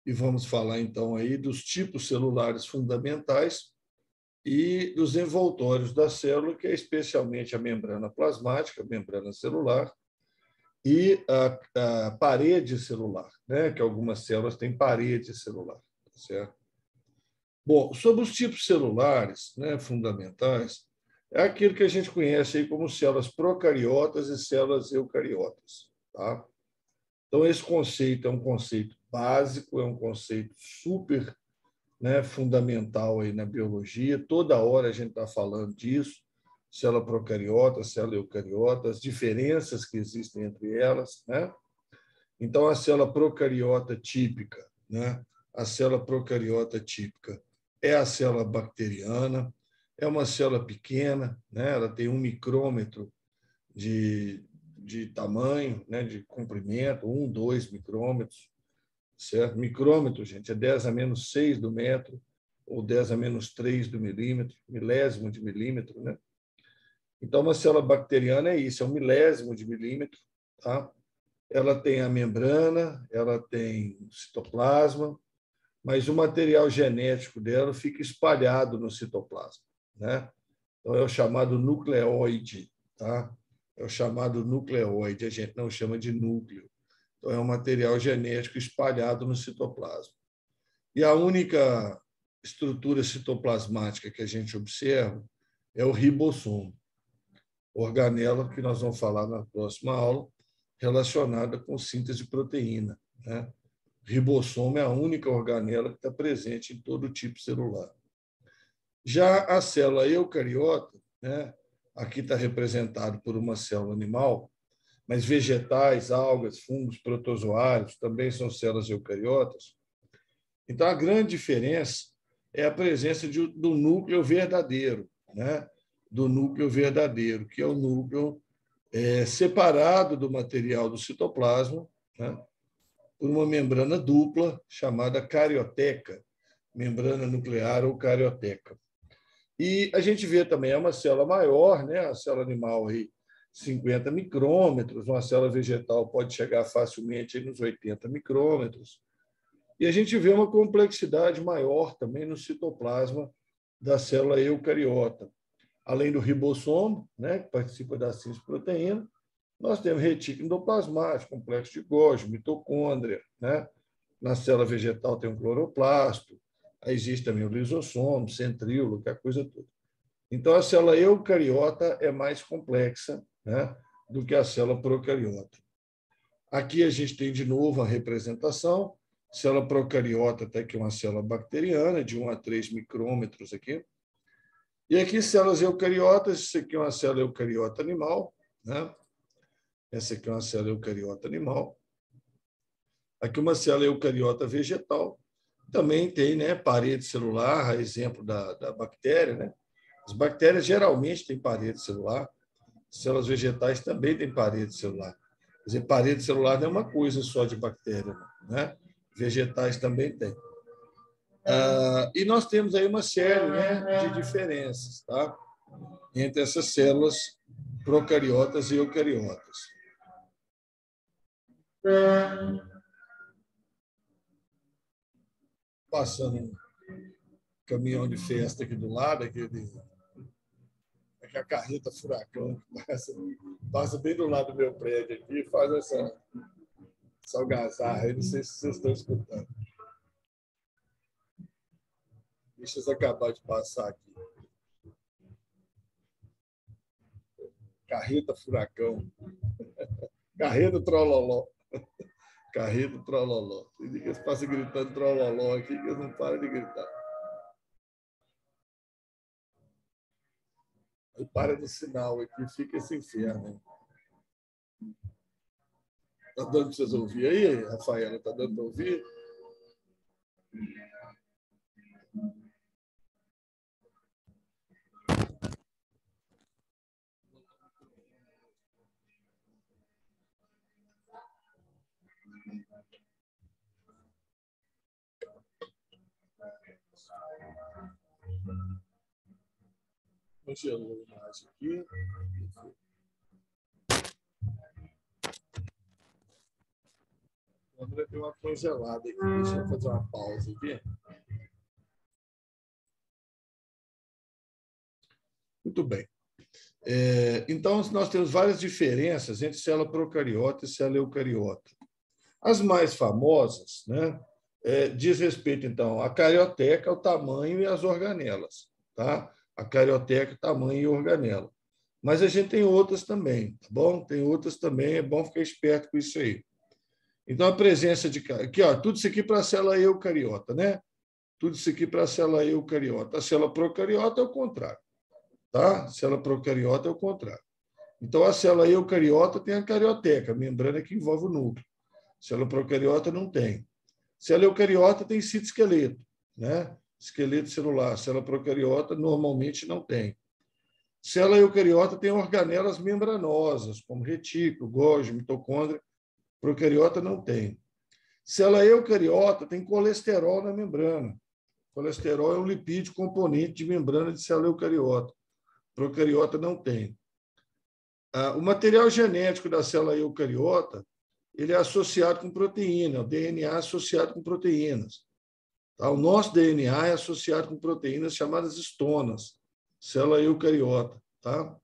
e vamos falar, então, aí dos tipos celulares fundamentais e dos envoltórios da célula, que é especialmente a membrana plasmática, a membrana celular, e a parede celular, né? Que algumas células têm parede celular, certo? Bom, sobre os tipos celulares, né, fundamentais, é aquilo que a gente conhece aí como células procariotas e células eucariotas, tá? Então, esse conceito é um conceito básico, é um conceito super, né, fundamental aí na biologia. Toda hora a gente está falando disso, célula procariota, célula eucariota, as diferenças que existem entre elas, né? Então, a célula procariota típica, né? A célula procariota típica é a célula bacteriana, é uma célula pequena, né? Ela tem 1 micrômetro de tamanho, né? De comprimento, 2 micrômetros, certo? Micrômetro, gente, é 10⁻⁶ do metro, ou 10⁻�3 do milímetro, milésimo de milímetro, né? Então, uma célula bacteriana é isso, é 1 milésimo de milímetro, tá? Ela tem a membrana, ela tem o citoplasma, mas o material genético dela fica espalhado no citoplasma, né? Então, é o chamado nucleóide, tá? É o chamado nucleóide, a gente não chama de núcleo. Então, é um material genético espalhado no citoplasma. E a única estrutura citoplasmática que a gente observa é o ribossomo, organela que nós vamos falar na próxima aula, relacionada com síntese de proteína, né? Ribossomo é a única organela que está presente em todo tipo celular. Já a célula eucariota, né? Aqui está representado por uma célula animal, mas vegetais, algas, fungos, protozoários também são células eucariotas. Então, a grande diferença é a presença do núcleo verdadeiro, né? Do núcleo verdadeiro, que é o núcleo separado do material do citoplasma, né? Por uma membrana dupla chamada carioteca, membrana nuclear ou carioteca. E a gente vê também, é uma célula maior, né? A célula animal aí, 50 micrômetros, uma célula vegetal pode chegar facilmente nos 80 micrômetros. E a gente vê uma complexidade maior também no citoplasma da célula eucariota. Além do ribossomo, né, que participa da síntese de proteína, nós temos retículo endoplasmático, complexo de Golgi, mitocôndria, né? Na célula vegetal tem um cloroplasto, aí existe também o lisossomo, centríolo, que é a coisa toda. Então, a célula eucariota é mais complexa, né, do que a célula procariota. Aqui a gente tem, de novo, a representação. Célula procariota está aqui uma célula bacteriana, de 1 a 3 micrômetros aqui. E aqui, células eucariotas, isso aqui é uma célula eucariota animal, né? Essa aqui é uma célula eucariota animal. Aqui uma célula eucariota vegetal. Também tem, né, parede celular, a exemplo da bactéria, né? As bactérias geralmente têm parede celular. Células vegetais também têm parede celular. Quer dizer, parede celular não é uma coisa só de bactéria, né? Vegetais também têm. E nós temos aí uma série, né, de diferenças, tá? Entre essas células procariotas e eucariotas. Passando um caminhão de festa aqui do lado, a carreta furacão passa bem do lado do meu prédio aqui e faz essa algazarra aí, não sei se vocês estão escutando. Deixa eu acabar de passar aqui. Carreta furacão. Carreta trololó. Carreta trololó. Eles passam gritando trololó aqui, que eles não param de gritar. Aí para no sinal aqui, fica esse inferno. Está dando para vocês ouvir aí, Rafaela? Está dando para ouvir? Congelou a imagem aqui. A câmera deu uma congelada aqui. Deixa eu fazer uma pausa aqui. Muito bem. Então, nós temos várias diferenças entre célula procariota e célula eucariota. As mais famosas, né, diz respeito, então, à carioteca, ao tamanho e às organelas. Tá? A carioteca, tamanho e organela. Mas a gente tem outras também, tá bom? Tem outras também, é bom ficar esperto com isso aí. Então, a presença de... Aqui, ó, tudo isso aqui para a célula eucariota, né? Tudo isso aqui para a célula eucariota. A célula procariota é o contrário. Tá? A célula procariota é o contrário. Então, a célula eucariota tem a carioteca, a membrana que envolve o núcleo. A célula procariota não tem. A célula eucariota tem citoesqueleto, né? Esqueleto celular. A célula procariota normalmente não tem. A célula eucariota tem organelas membranosas, como retículo, Golgi, mitocôndria. Procariota não tem. Célula eucariota tem colesterol na membrana. Colesterol é um lipídio componente de membrana de célula eucariota. Procariota não tem. O material genético da célula eucariota ele é associado com proteína, o DNA associado com proteínas. Tá? O nosso DNA é associado com proteínas chamadas estonas, célula eucariota. Tá?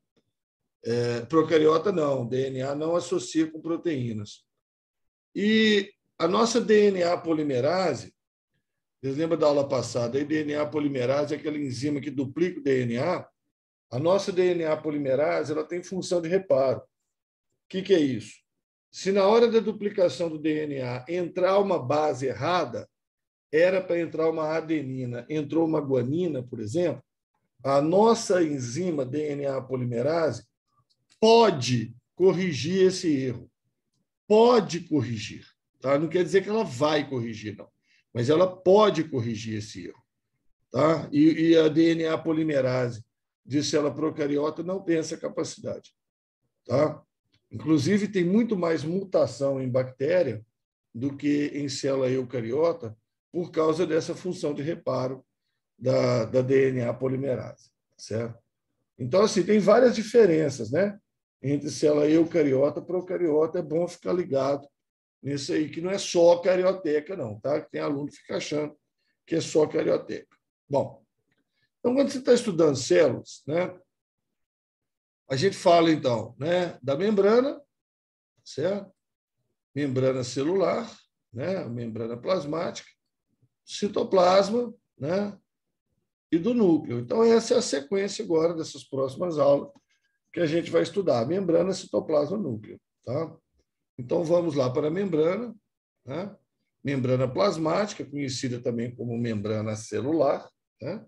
Procariota não, o DNA não associa com proteínas. E a nossa DNA polimerase, vocês lembram da aula passada? A DNA polimerase é aquela enzima que duplica o DNA. A nossa DNA polimerase ela tem função de reparo. O que é isso? Se na hora da duplicação do DNA entrar uma base errada, era para entrar uma adenina, entrou uma guanina, por exemplo, a nossa enzima DNA polimerase pode corrigir esse erro. Pode corrigir. Tá? Não quer dizer que ela vai corrigir, não. Mas ela pode corrigir esse erro. Tá? E a DNA polimerase de célula procariota não tem essa capacidade. Tá? Inclusive, tem muito mais mutação em bactéria do que em célula eucariota por causa dessa função de reparo da DNA polimerase. Certo? Então, assim, tem várias diferenças, né? Entre célula eucariota e procariota. É bom ficar ligado nisso aí, que não é só carioteca, não. Tá? Tem aluno que fica achando que é só carioteca. Bom, então, quando você está estudando células, né? A gente fala, então, né, da membrana, certo? Membrana celular, né, membrana plasmática, citoplasma, né, e do núcleo. Então, essa é a sequência agora dessas próximas aulas que a gente vai estudar. Membrana, citoplasma, núcleo. Tá? Então, vamos lá para a membrana. Né? Membrana plasmática, conhecida também como membrana celular. Né?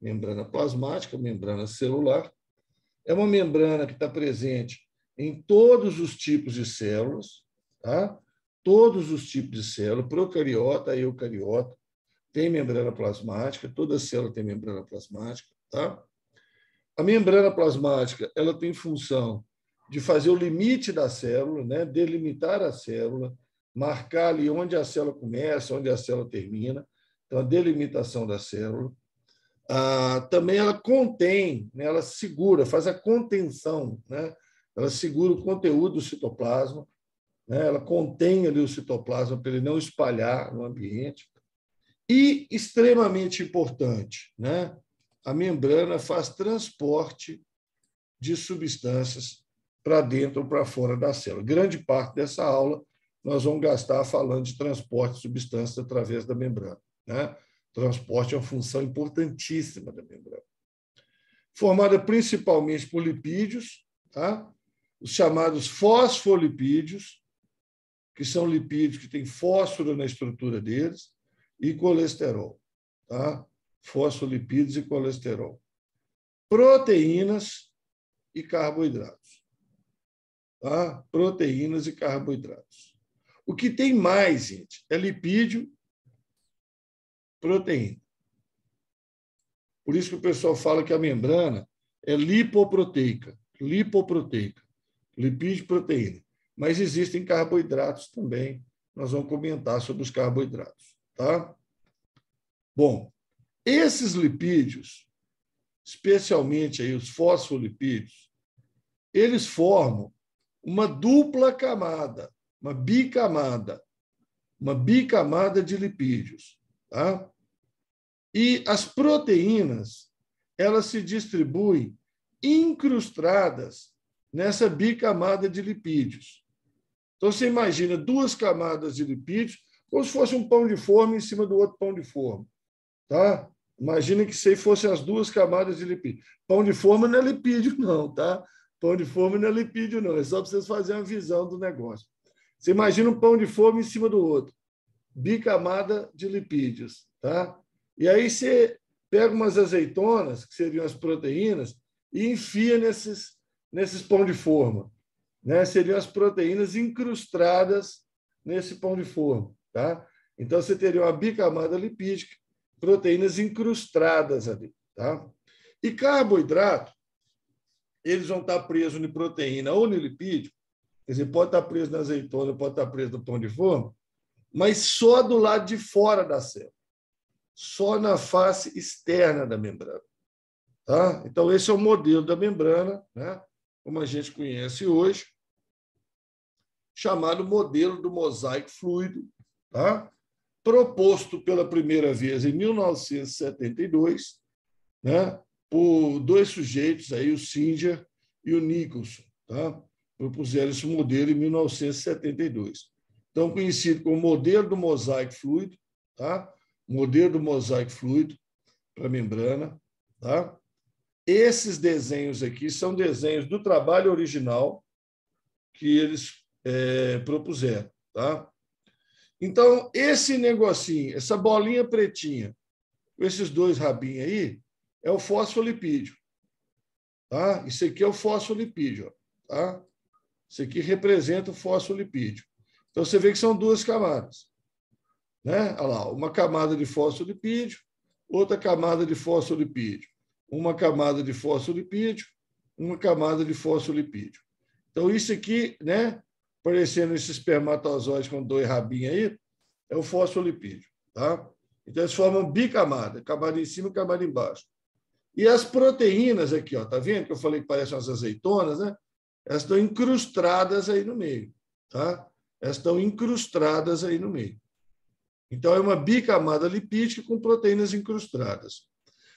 Membrana plasmática, membrana celular. É uma membrana que está presente em todos os tipos de células, tá? Todos os tipos de célula, procariota, eucariota, tem membrana plasmática, toda célula tem membrana plasmática. Tá? A membrana plasmática ela tem função de fazer o limite da célula, né? Delimitar a célula, marcar ali onde a célula começa, onde a célula termina, então a delimitação da célula. Também ela contém, né, ela segura, faz a contenção, né? Ela segura o conteúdo do citoplasma, né? Ela contém ali o citoplasma para ele não espalhar no ambiente. E, extremamente importante, né? A membrana faz transporte de substâncias para dentro ou para fora da célula. Grande parte dessa aula nós vamos gastar falando de transporte de substâncias através da membrana, né? Transporte é uma função importantíssima da membrana. Formada principalmente por lipídios, tá? Os chamados fosfolipídios, que são lipídios que têm fósforo na estrutura deles, e colesterol. Tá? Fosfolipídios e colesterol. Proteínas e carboidratos. Tá? Proteínas e carboidratos. O que tem mais, gente, é lipídio, proteína. Por isso que o pessoal fala que a membrana é lipoproteica. Lipoproteica. Lipídio e proteína. Mas existem carboidratos também. Nós vamos comentar sobre os carboidratos. Tá? Bom, esses lipídios, especialmente aí os fosfolipídios, eles formam uma dupla camada, uma bicamada. uma bicamada de lipídios. Tá? E as proteínas, elas se distribuem incrustadas nessa bicamada de lipídios. Então, você imagina duas camadas de lipídios, como se fosse um pão de forma em cima do outro pão de forma. Tá? Imagina que isso aí fossem as duas camadas de lipídio. Pão de forma não é lipídio, não, tá? Pão de forma não é lipídio, não. É só para vocês fazerem uma visão do negócio. Você imagina um pão de forma em cima do outro. Bicamada de lipídios, tá? E aí você pega umas azeitonas, que seriam as proteínas, e enfia nesses pão de forma. Né? Seriam as proteínas incrustadas nesse pão de forma. Tá? Então, você teria uma bicamada lipídica, proteínas incrustadas ali. Tá? E carboidrato, eles vão estar presos em proteína ou no lipídio, quer dizer, pode estar preso na azeitona, pode estar preso no pão de forma, mas só do lado de fora da célula, só na face externa da membrana. Tá? Então, esse é o modelo da membrana, né? Como a gente conhece hoje, chamado modelo do mosaico fluido, tá? Proposto pela primeira vez em 1972, né? Por dois sujeitos, aí, o Singer e o Nicholson. Tá? Propuseram esse modelo em 1972. Então, conhecido como modelo do mosaico fluido, tá? Modelo do mosaico fluido para a membrana. Tá? Esses desenhos aqui são desenhos do trabalho original que eles propuseram. Tá? Então, esse negocinho, essa bolinha pretinha, com esses dois rabinhos aí, é o fosfolipídio. Tá? Isso aqui é o fosfolipídio. Tá? Isso aqui representa o fosfolipídio. Então, você vê que são duas camadas. Né? Olha lá, uma camada de fosfolipídio, outra camada de fosfolipídio. Uma camada de fosfolipídio, uma camada de fosfolipídio. Então, isso aqui, né, parecendo esse espermatozoide com dois rabinhos aí, é o fosfolipídio. Tá? Então, eles formam bicamada, camada em cima e camada embaixo. E as proteínas aqui, ó, tá vendo que eu falei que parecem as azeitonas, né? Elas estão incrustadas aí no meio. Tá? Elas estão incrustadas aí no meio. Então, é uma bicamada lipídica com proteínas incrustadas.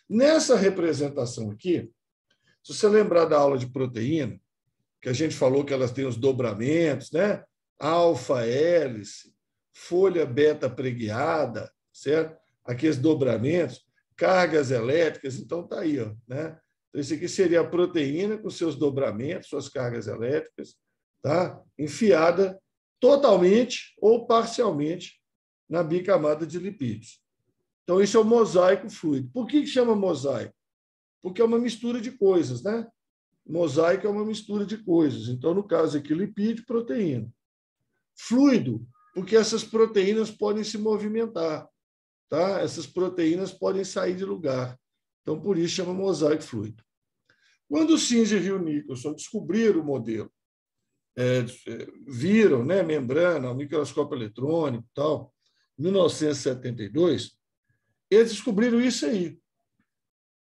Nessa representação aqui, se você lembrar da aula de proteína, que a gente falou que elas têm os dobramentos, né? Alfa-hélice, folha beta preguiada, certo? Aqueles dobramentos, cargas elétricas, então está aí, ó, né? Então, isso aqui seria a proteína com seus dobramentos, suas cargas elétricas, tá? Enfiada totalmente ou parcialmente na bicamada de lipídios. Então, isso é o mosaico fluido. Por que chama mosaico? Porque é uma mistura de coisas, né? Mosaico é uma mistura de coisas. Então, no caso aqui, lipídio e proteína. Fluido, porque essas proteínas podem se movimentar, tá? Essas proteínas podem sair de lugar. Então, por isso chama mosaico fluido. Quando o Singer e o Nicholson descobriram o modelo, viram, né, membrana, o microscópio eletrônico e tal, em 1972, eles descobriram isso aí,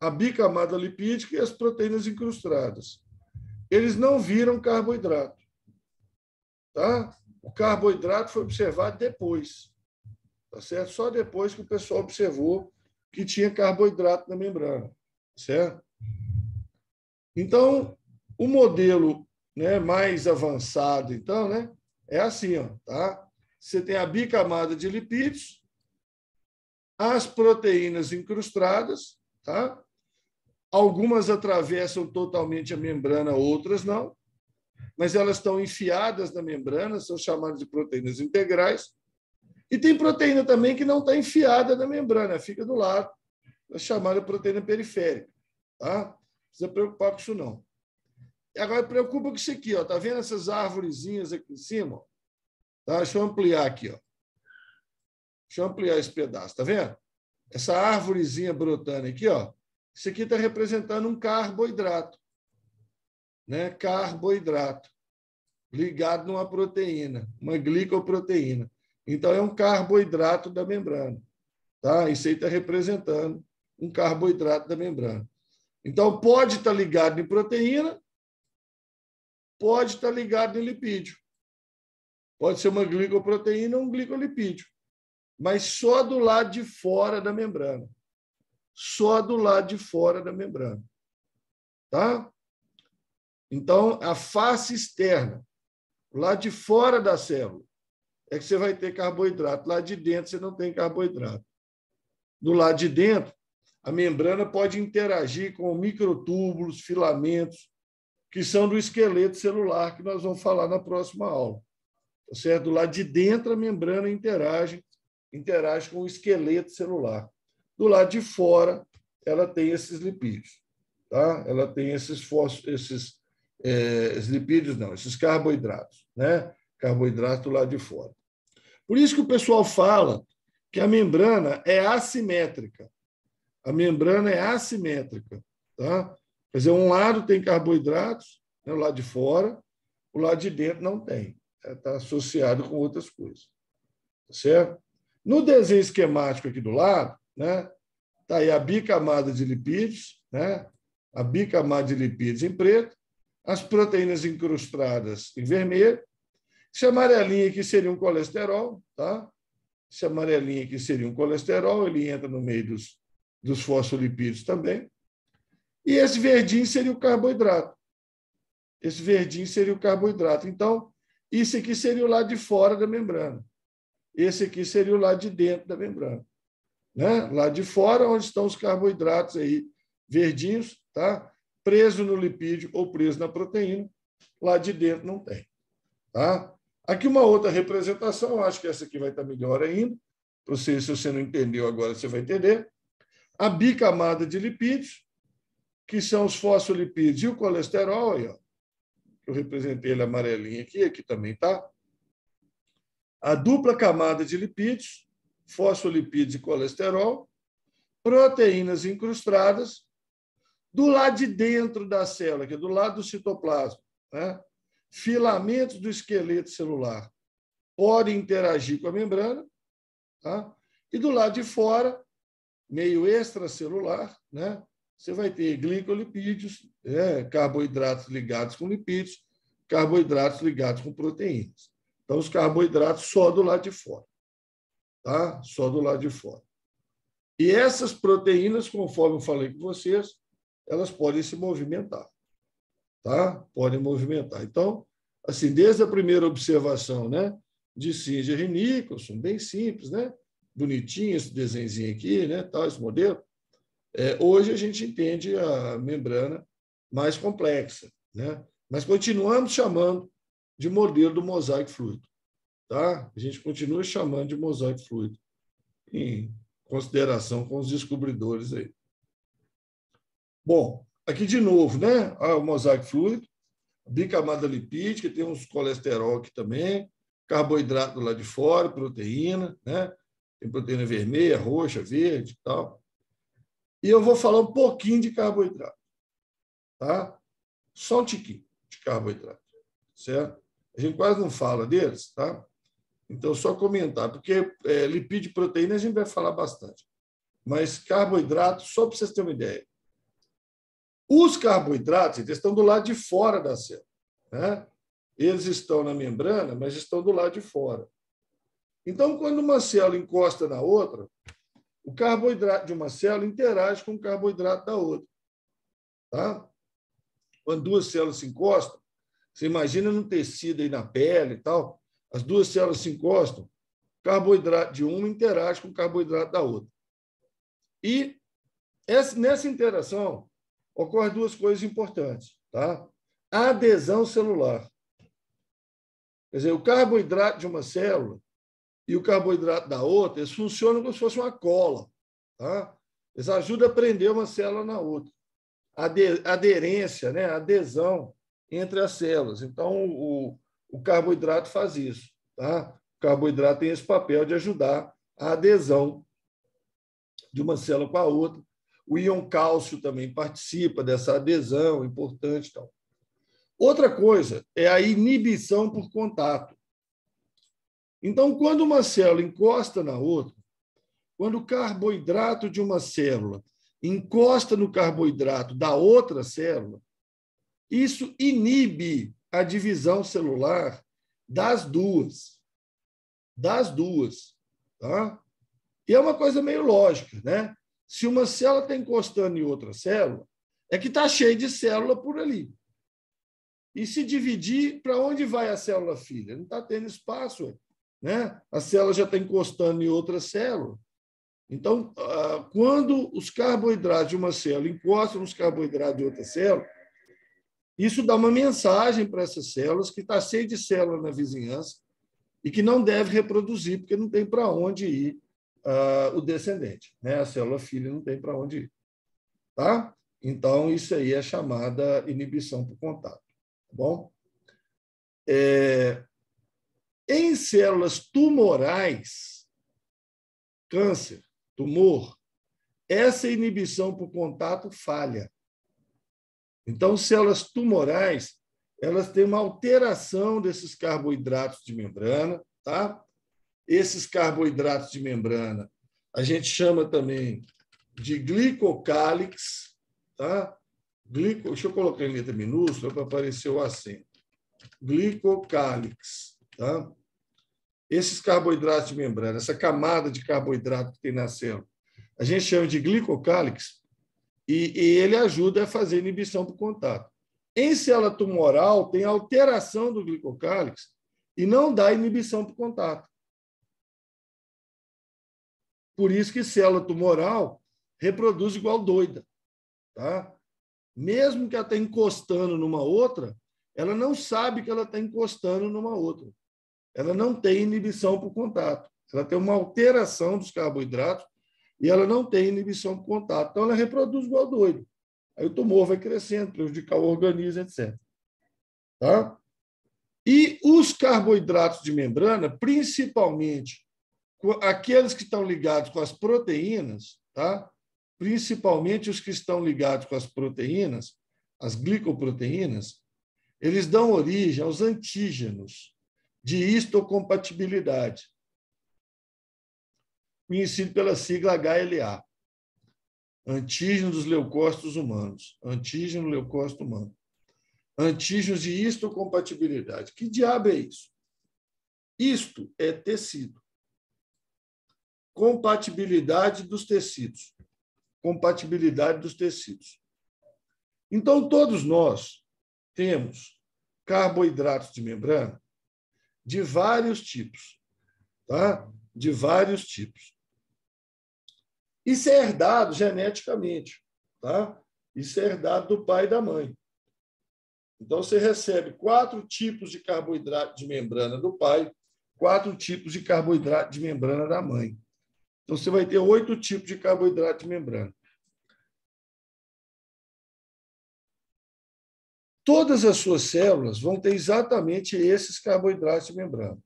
a bicamada lipídica e as proteínas incrustadas. Eles não viram carboidrato. Tá? O carboidrato foi observado depois. Tá certo? Só depois que o pessoal observou que tinha carboidrato na membrana. Certo? Então, o modelo, né, mais avançado, então, né, é assim, ó, tá? Você tem a bicamada de lipídios, as proteínas incrustadas, tá? Algumas atravessam totalmente a membrana, outras não, mas elas estão enfiadas na membrana, são chamadas de proteínas integrais. E tem proteína também que não está enfiada na membrana, fica do lado, é chamada proteína periférica. Tá? Não precisa preocupar com isso, não. E agora, preocupa com isso aqui, ó. Tá vendo essas árvorezinhas aqui em cima? Tá? Deixa eu ampliar aqui, ó. Deixa eu ampliar esse pedaço, tá vendo? Essa árvorezinha brotando aqui, ó. Isso aqui está representando um carboidrato. Né? Carboidrato. Ligado numa proteína, uma glicoproteína. Então, é um carboidrato da membrana. Tá? Isso aí está representando um carboidrato da membrana. Então, pode estar ligado em proteína, pode estar ligado em lipídio. Pode ser uma glicoproteína ou um glicolipídio, mas só do lado de fora da membrana. Só do lado de fora da membrana. Tá? Então, a face externa, lá de fora da célula, é que você vai ter carboidrato. Lá de dentro, você não tem carboidrato. Do lado de dentro, a membrana pode interagir com microtúbulos, filamentos, que são do esqueleto celular, que nós vamos falar na próxima aula. Tá certo? Do lado de dentro, a membrana interage com o esqueleto celular. Do lado de fora, ela tem esses lipídios. Tá? Ela tem esses lipídios, não, esses carboidratos, né? Carboidratos do lado de fora. Por isso que o pessoal fala que a membrana é assimétrica. A membrana é assimétrica. Tá? Quer dizer, um lado tem carboidratos, né, o lado de fora, o lado de dentro não tem. Está associado com outras coisas. Certo? No desenho esquemático aqui do lado, né, está aí a bicamada de lipídios, né, a bicamada de lipídios em preto, as proteínas incrustadas em vermelho. Esse amarelinho aqui seria um colesterol, tá? Esse amarelinho aqui seria um colesterol, ele entra no meio dos fosfolipídios também. E esse verdinho seria o carboidrato. Esse verdinho seria o carboidrato. Então, isso aqui seria o lado de fora da membrana. Esse aqui seria o lado de dentro da membrana. Né? Lá de fora, onde estão os carboidratos aí, verdinhos, tá? Preso no lipídio ou preso na proteína. Lá de dentro não tem. Tá? Aqui uma outra representação, acho que essa aqui vai estar melhor ainda. Para você, se você não entendeu agora, você vai entender. A bicamada de lipídios, que são os fosfolipídios e o colesterol. Aí, ó. Eu representei ele amarelinho aqui também está. A dupla camada de lipídios, fosfolipídios e colesterol, proteínas incrustadas, do lado de dentro da célula, que é do lado do citoplasma, né? Filamentos do esqueleto celular podem interagir com a membrana, tá? E do lado de fora, meio extracelular, né? Você vai ter glicolipídios, carboidratos ligados com lipídios, carboidratos ligados com proteínas. Então, os carboidratos só do lado de fora. Tá? Só do lado de fora. E essas proteínas, conforme eu falei com vocês, elas podem se movimentar. Tá? Podem movimentar. Então, assim, desde a primeira observação, né, de Singer e Nicholson, bem simples, né? Bonitinho esse desenhozinho aqui, né? Tal, esse modelo. Hoje a gente entende a membrana mais complexa, né? Mas continuamos chamando de modelo do mosaico fluido. Tá? A gente continua chamando de mosaico fluido, em consideração com os descobridores aí. Bom, aqui de novo, né? O mosaico fluido, bicamada lipídica, tem uns colesterol aqui também, carboidrato lá de fora, proteína, né? Tem proteína vermelha, roxa, verde e tal. E eu vou falar um pouquinho de carboidrato, tá? Só um tiquinho de carboidrato, certo? A gente quase não fala deles, tá? Então, só comentar, porque lipídio e proteína a gente vai falar bastante. Mas carboidrato, só para vocês terem uma ideia. Os carboidratos eles estão do lado de fora da célula. Né? Eles estão na membrana, mas estão do lado de fora. Então, quando uma célula encosta na outra, o carboidrato de uma célula interage com o carboidrato da outra. Tá? Quando duas células se encostam, você imagina no tecido aí na pele e tal, as duas células se encostam, o carboidrato de uma interage com o carboidrato da outra. E nessa interação ocorrem duas coisas importantes. Tá? A adesão celular. Quer dizer, o carboidrato de uma célula e o carboidrato da outra, eles funcionam como se fosse uma cola. Tá? Eles ajudam a prender uma célula na outra. Aderência, né? Adesão entre as células. Então, o carboidrato faz isso. Tá? O carboidrato tem esse papel de ajudar a adesão de uma célula com a outra. O íon cálcio também participa dessa adesão, importante. Tal. Outra coisa é a inibição por contato. Então, quando uma célula encosta na outra, quando o carboidrato de uma célula encosta no carboidrato da outra célula, isso inibe a divisão celular das duas. Das duas. Tá? E é uma coisa meio lógica, né? Se uma célula está encostando em outra célula, é que está cheio de célula por ali. E se dividir, para onde vai a célula filha? Não está tendo espaço, né? A célula já está encostando em outra célula. Então, quando os carboidratos de uma célula encostam nos carboidratos de outra célula, isso dá uma mensagem para essas células que está cheio de célula na vizinhança e que não deve reproduzir, porque não tem para onde ir o descendente, né? A célula filha não tem para onde ir. Tá? Então, isso aí é chamada inibição por contato. Tá bom? Em células tumorais, câncer, tumor, essa inibição por contato falha. Então, células tumorais, elas têm uma alteração desses carboidratos de membrana, tá? Esses carboidratos de membrana a gente chama também de glicocálix, tá? Deixa eu colocar em letra minúscula para aparecer o acento. Glicocálix, tá? Esses carboidratos de membrana, essa camada de carboidrato que tem na célula, a gente chama de glicocálix e ele ajuda a fazer inibição por contato. Em célula tumoral, tem alteração do glicocálix e não dá inibição por contato. Por isso que célula tumoral reproduz igual doida. Tá? Mesmo que ela está encostando numa outra, ela não sabe que ela está encostando numa outra. Ela não tem inibição por contato. Ela tem uma alteração dos carboidratos e ela não tem inibição por contato. Então, ela reproduz igual doido. Aí o tumor vai crescendo, prejudicar o organismo, etc. Tá? E os carboidratos de membrana, principalmente aqueles que estão ligados com as proteínas, tá? Principalmente os que estão ligados com as proteínas, as glicoproteínas, eles dão origem aos antígenos de histocompatibilidade, conhecido pela sigla HLA, antígeno dos leucócitos humanos, antígeno leucócito humano, antígenos de histocompatibilidade. Que diabo é isso? Isto é tecido. Compatibilidade dos tecidos. Compatibilidade dos tecidos. Então, todos nós temos carboidratos de membrana de vários tipos, tá? De vários tipos. Isso é herdado geneticamente, tá? Isso é herdado do pai e da mãe. Então, você recebe 4 tipos de carboidrato de membrana do pai, 4 tipos de carboidrato de membrana da mãe. Então, você vai ter 8 tipos de carboidrato de membrana. Todas as suas células vão ter exatamente esses carboidratos de membrana.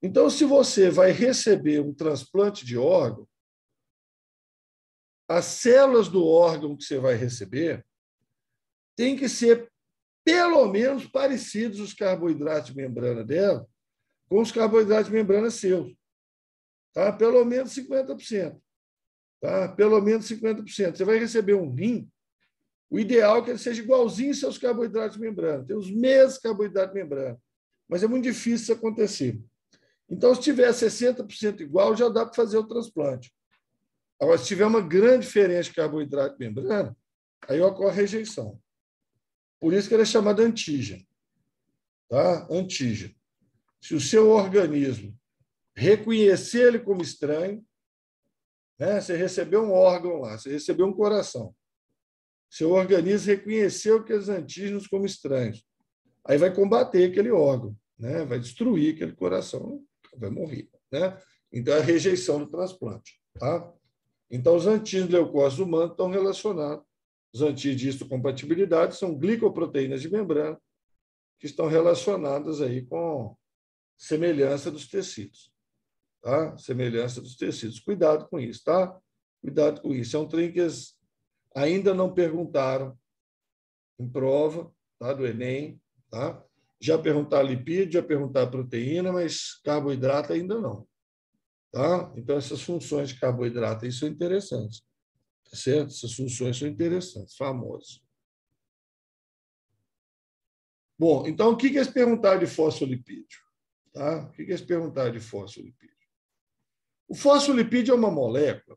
Então, se você vai receber um transplante de órgão, as células do órgão que você vai receber têm que ser pelo menos parecidos os carboidratos de membrana dela com os carboidratos de membrana seus. Tá? Pelo menos 50%. Tá? Pelo menos 50%. Você vai receber um rim, o ideal é que ele seja igualzinho aos seus carboidratos de membrana, tem os mesmos carboidratos de membrana, mas é muito difícil isso acontecer. Então, se tiver 60% igual, já dá para fazer o transplante. Agora, se tiver uma grande diferença de carboidrato de membrana, aí ocorre rejeição. Por isso que ele é chamado antígeno. Tá? Antígeno. Se o seu organismo reconhecer ele como estranho, né? Você recebeu um órgão lá, você recebeu um coração. Seu organismo reconheceu aqueles antígenos como estranhos. Aí vai combater aquele órgão, né? Vai destruir aquele coração, vai morrer. Né? Então, é a rejeição do transplante. Tá? Então, os antígenos leucócitos humanos estão relacionados. Os antígenos de histocompatibilidade são glicoproteínas de membrana que estão relacionadas aí com semelhança dos tecidos. Tá? Semelhança dos tecidos. Cuidado com isso, tá? Cuidado com isso. É um trem que eles ainda não perguntaram em prova, tá? Do Enem, tá? Já perguntaram lipídio, já perguntaram proteína, mas carboidrato ainda não. Tá? Então, essas funções de carboidrato aí são interessantes. Tá certo? Essas funções são interessantes, famosas. Bom, então, o que eles perguntaram de fosfolipídio? Tá? O que eles perguntaram de fosfolipídio? O fosfolipídio é uma molécula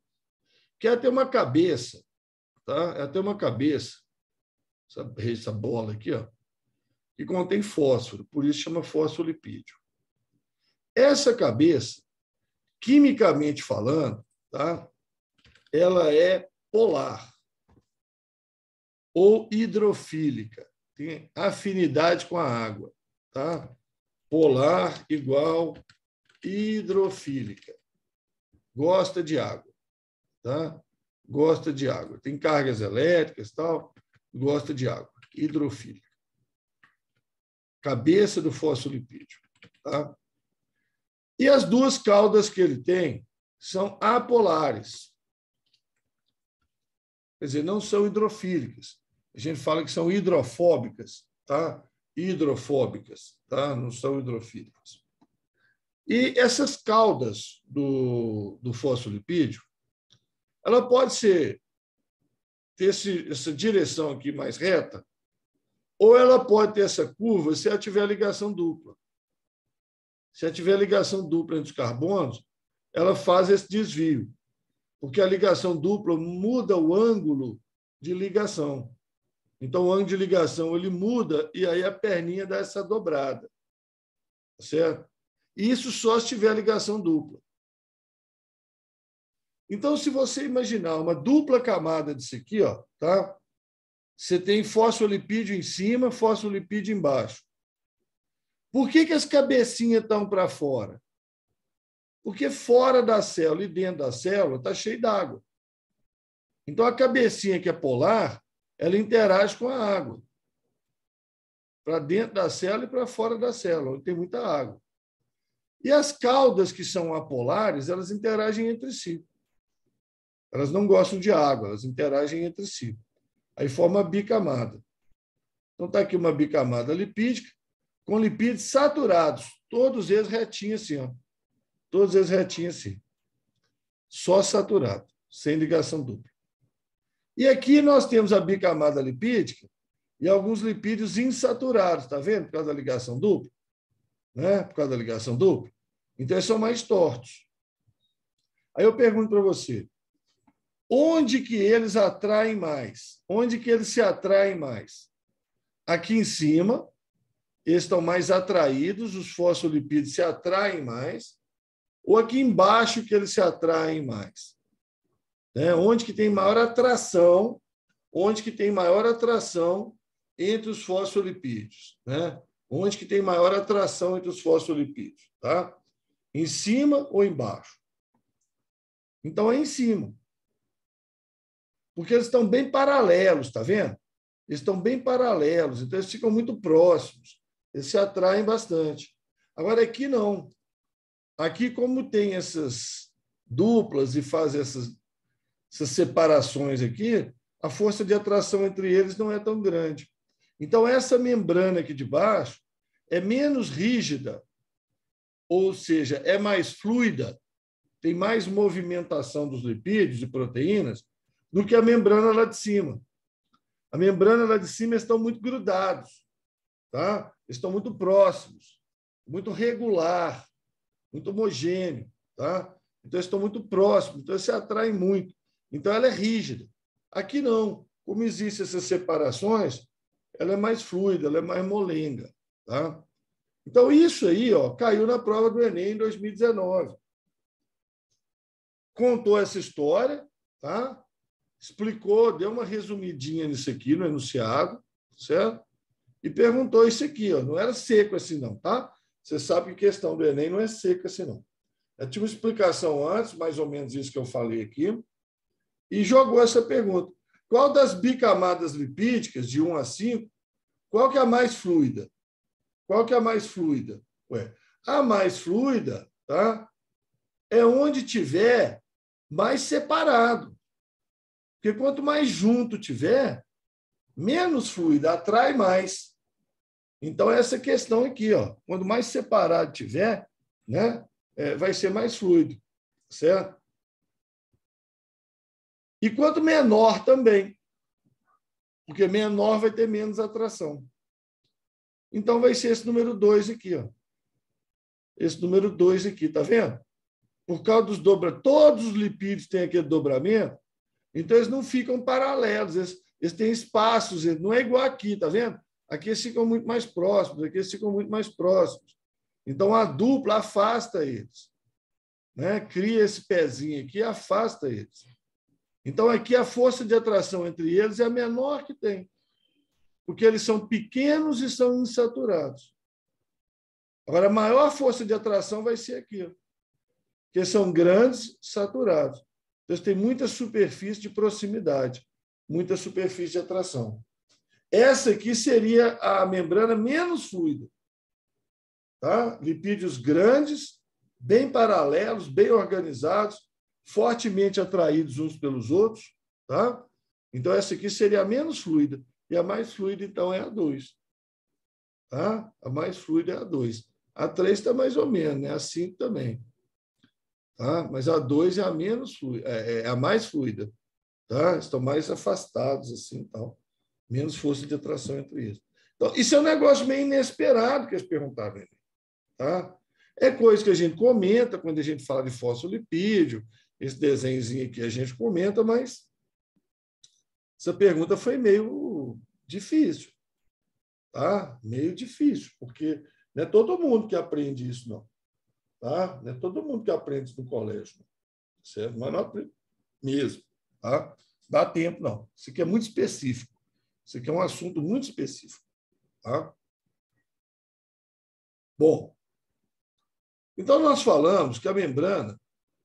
que ela tem uma cabeça, tá? Ela tem uma cabeça, essa bola aqui, ó, que contém fósforo, por isso chama fosfolipídio. Essa cabeça, quimicamente falando, tá? Ela é polar ou hidrofílica, tem afinidade com a água, tá? Polar igual hidrofílica. Gosta de água, tá? Gosta de água. Tem cargas elétricas, tal, gosta de água. Hidrofílica. Cabeça do fosfolipídio, tá? E as duas caudas que ele tem são apolares. Quer dizer, não são hidrofílicas. A gente fala que são hidrofóbicas, tá? Hidrofóbicas, tá? Não são hidrofílicas. E essas caudas do fosfolipídio, ela pode ter essa direção aqui mais reta, ou ela pode ter essa curva se ela tiver ligação dupla. Se ela tiver ligação dupla entre os carbonos, ela faz esse desvio, porque a ligação dupla muda o ângulo de ligação. Então, o ângulo de ligação ele muda e aí a perninha dá essa dobrada. Certo? E isso só se tiver ligação dupla. Então, se você imaginar uma dupla camada disso aqui, ó, tá? Você tem fosfolipídio em cima, fosfolipídio embaixo. Por que as cabecinhas estão para fora? Porque fora da célula e dentro da célula está cheio d'água. Então, a cabecinha que é polar, ela interage com a água. Para dentro da célula e para fora da célula, onde tem muita água. E as caudas que são apolares, elas interagem entre si. Elas não gostam de água, elas interagem entre si. Aí forma a bicamada. Então, está aqui uma bicamada lipídica com lipídios saturados, todos eles retinhos assim, ó. Todos eles retinhos assim. Só saturado, sem ligação dupla. E aqui nós temos a bicamada lipídica e alguns lipídios insaturados, está vendo? Por causa da ligação dupla. Né? Por causa da ligação dupla. Então, eles são mais tortos. Aí eu pergunto para você, onde que eles atraem mais? Onde que eles se atraem mais? Aqui em cima, eles estão mais atraídos, os fosfolipídios se atraem mais, ou aqui embaixo que eles se atraem mais? Né? Onde que tem maior atração? Onde que tem maior atração entre os fosfolipídios? Né? Onde que tem maior atração entre os fosfolipídios? Tá? Em cima ou embaixo? Então, é em cima. Porque eles estão bem paralelos, está vendo? Eles estão bem paralelos, então eles ficam muito próximos. Eles se atraem bastante. Agora, aqui não. Aqui, como tem essas duplas e faz essas separações aqui, a força de atração entre eles não é tão grande. Então, essa membrana aqui de baixo é menos rígida, ou seja, é mais fluida, tem mais movimentação dos lipídios e proteínas do que a membrana lá de cima. A membrana lá de cima estão muito grudados, tá? Estão muito próximos, muito regular, muito homogêneo, tá? Então, estão muito próximos, então se atraem muito. Então, ela é rígida. Aqui não. Como existem essas separações, ela é mais fluida, ela é mais molenga, tá? Então, isso aí, ó, caiu na prova do Enem em 2019. Contou essa história, tá? Explicou, deu uma resumidinha nisso aqui, no enunciado, certo? E perguntou isso aqui, ó, não era seco assim não, tá? Você sabe que a questão do Enem não é seca assim não. Eu tive uma explicação antes, mais ou menos isso que eu falei aqui, e jogou essa pergunta. Qual das bicamadas lipídicas, de 1 a 5, qual que é a mais fluida? Qual que é a mais fluida? Ué, a mais fluida, tá? É onde tiver mais separado. Porque quanto mais junto tiver, menos fluida, atrai mais. Então, essa questão aqui, ó, quanto mais separado tiver, né, vai ser mais fluido, certo? E quanto menor também, porque menor vai ter menos atração. Então, vai ser esse número 2 aqui. Ó. Esse número 2 aqui, está vendo? Por causa dos dobramentos, todos os lipídios têm aquele dobramento, então eles não ficam paralelos, eles têm espaços, não é igual aqui, está vendo? Aqui eles ficam muito mais próximos, aqui eles ficam muito mais próximos. Então, a dupla afasta eles. Né? Cria esse pezinho aqui e afasta eles. Então, aqui a força de atração entre eles é a menor que tem, porque eles são pequenos e são insaturados. Agora, a maior força de atração vai ser aqui, ó, porque são grandes, saturados. Então, eles têm muita superfície de proximidade, muita superfície de atração. Essa aqui seria a membrana menos fluida. Tá? Lipídios grandes, bem paralelos, bem organizados, fortemente atraídos uns pelos outros. Tá? Então, essa aqui seria a menos fluida. E a mais fluida, então, é a 2. Tá? A mais fluida é a 2. A 3 está mais ou menos, né? A 5 também. Tá? Mas a 2 é a menos fluida, é a mais fluida. Tá? Estão mais afastados, assim, tal. Menos força de atração entre eles. Então, isso é um negócio meio inesperado que eles perguntaram. Tá? É coisa que a gente comenta quando a gente fala de fosfolipídio, esse desenhozinho aqui a gente comenta, mas essa pergunta foi meio difícil. Tá? Meio difícil, porque não é todo mundo que aprende isso, não. Tá? Não é todo mundo que aprende isso no colégio. Não. Certo? Mas não aprende mesmo. Tá? Dá tempo, não. Isso aqui é muito específico. Isso aqui é um assunto muito específico. Tá? Bom, então nós falamos que a membrana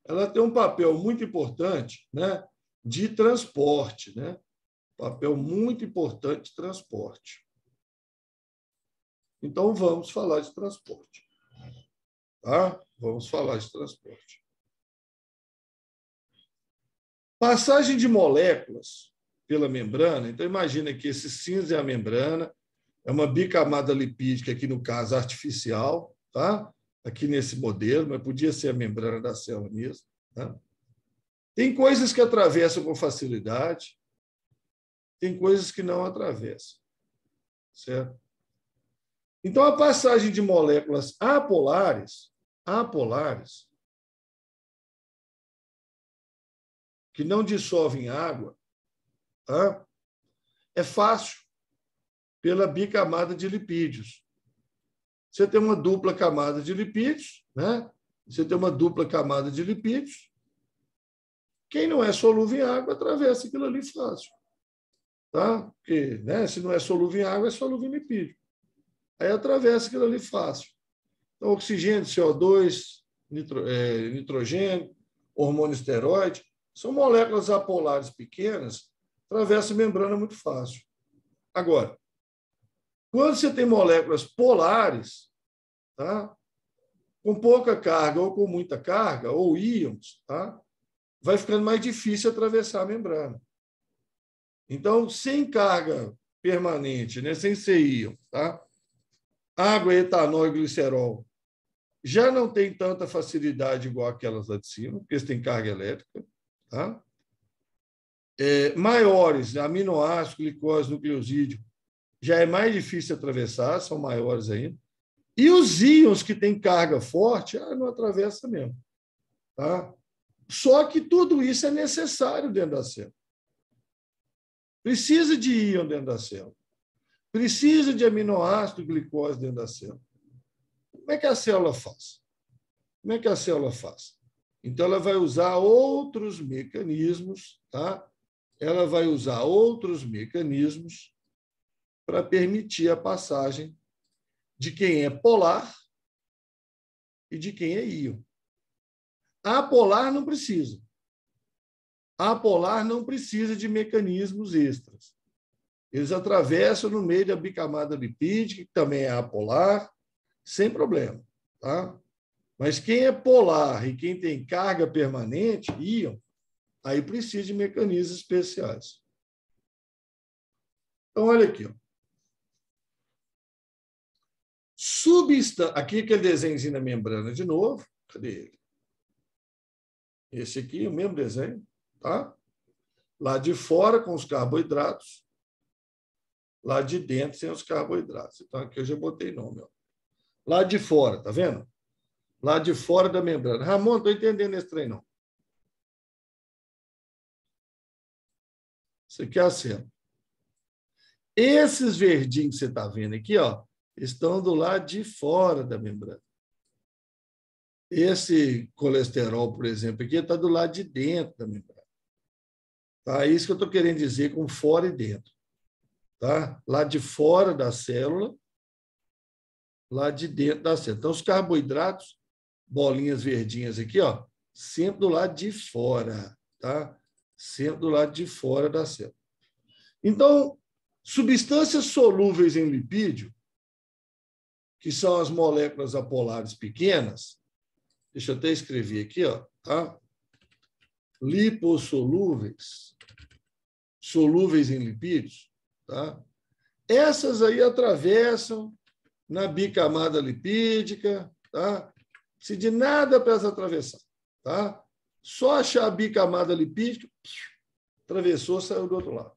ela tem um papel muito importante, né, de transporte, né? Papel muito importante de transporte. Então, vamos falar de transporte. Tá? Vamos falar de transporte. Passagem de moléculas pela membrana. Então, imagina que esse cinza é a membrana, é uma bicamada lipídica, aqui no caso artificial, tá? Aqui nesse modelo, mas podia ser a membrana da célula mesmo. Tá? Tem coisas que atravessam com facilidade, tem coisas que não atravessam. Certo? Então, a passagem de moléculas apolares, que não dissolvem água, tá? É fácil pela bicamada de lipídios. Você tem uma dupla camada de lipídios, né? Você tem uma dupla camada de lipídios. Quem não é solúvel em água atravessa aquilo ali fácil. Tá? Porque, né, se não é solúvel em água, é solúvel em lipídio. Aí atravessa aquilo ali fácil. Então, oxigênio, CO2, nitrogênio, hormônio esteroide, são moléculas apolares pequenas, atravessam a membrana muito fácil. Agora, quando você tem moléculas polares, tá? Com pouca carga ou com muita carga, ou íons, tá? Vai ficando mais difícil atravessar a membrana. Então, sem carga permanente, né? Sem ser íon, tá? Água, etanol e glicerol já não tem tanta facilidade igual aquelas lá de cima, porque eles têm carga elétrica. Tá? Maiores, aminoácidos, glicose, nucleosídeo, já é mais difícil atravessar, são maiores ainda. E os íons que têm carga forte, não atravessa mesmo. Tá? Só que tudo isso é necessário dentro da célula. Precisa de íon dentro da célula. Precisa de aminoácido, glicose dentro da célula. Como é que a célula faz? Como é que a célula faz? Então, ela vai usar outros mecanismos, tá? Ela vai usar outros mecanismos para permitir a passagem de quem é polar e de quem é íon. A apolar não precisa. A apolar não precisa de mecanismos extras. Eles atravessam no meio da bicamada lipídica, que também é apolar, sem problema. Tá? Mas quem é polar e quem tem carga permanente, íon, aí precisa de mecanismos especiais. Então, olha aqui. Ó. Aqui aquele desenhozinho da membrana de novo. Cadê ele? Esse aqui, o mesmo desenho. Tá? Lá de fora, com os carboidratos. Lá de dentro, sem os carboidratos. Então, aqui eu já botei nome. Ó. Lá de fora, tá vendo? Lá de fora da membrana. Ramon, não estou entendendo esse trem, não. Isso aqui é a célula. Esses verdinhos que você está vendo aqui, ó, estão do lado de fora da membrana. Esse colesterol, por exemplo, aqui está do lado de dentro da membrana. Tá? É isso que eu estou querendo dizer com fora e dentro. Tá? Lá de fora da célula, lá de dentro da célula. Então, os carboidratos, bolinhas verdinhas aqui, ó, sempre do lado de fora. Tá? Sempre do lado de fora da célula. Então, substâncias solúveis em lipídio, que são as moléculas apolares pequenas, deixa eu até escrever aqui, ó, tá? Lipossolúveis, solúveis em lipídios, tá? Essas aí atravessam na bicamada lipídica, tá? Não precisa de nada para elas atravessar, tá? Só achar a bicamada lipídica, atravessou, saiu do outro lado,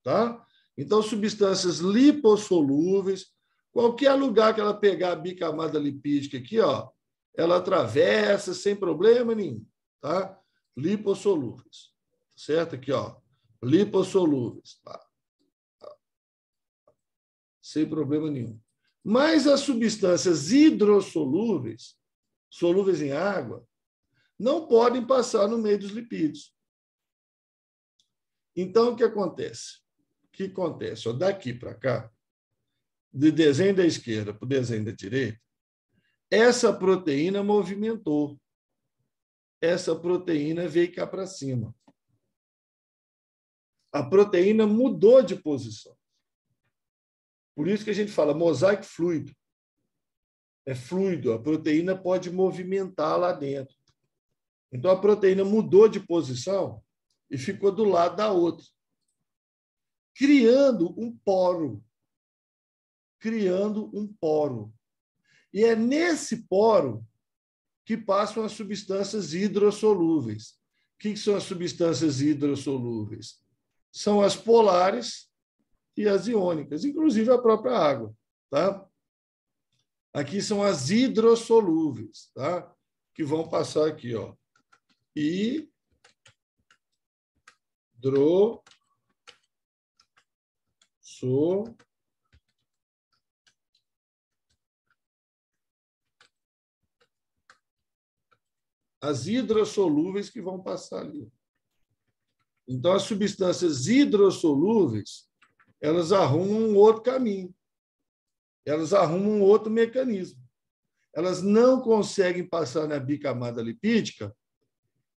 tá? Então, substâncias lipossolúveis, qualquer lugar que ela pegar a bicamada lipídica aqui, ó, ela atravessa sem problema nenhum, tá? Lipossolúveis, certo? Aqui, ó, lipossolúveis, tá? Sem problema nenhum. Mas as substâncias hidrossolúveis, solúveis em água, não podem passar no meio dos lipídios. Então, o que acontece? O que acontece? Ó, daqui para cá, do desenho da esquerda para o desenho da direita, essa proteína movimentou. Essa proteína veio cá para cima. A proteína mudou de posição. Por isso que a gente fala mosaico fluido. É fluido, a proteína pode movimentar lá dentro. Então, a proteína mudou de posição e ficou do lado da outra, criando um poro. Criando um poro. E é nesse poro que passam as substâncias hidrossolúveis. O que são as substâncias hidrossolúveis? São as polares e as iônicas, inclusive a própria água. Tá? Aqui são as hidrossolúveis, tá? Que vão passar aqui, ó. As hidrossolúveis que vão passar ali. Então, as substâncias hidrossolúveis, elas arrumam um outro caminho. Elas arrumam um outro mecanismo. Elas não conseguem passar na bicamada lipídica,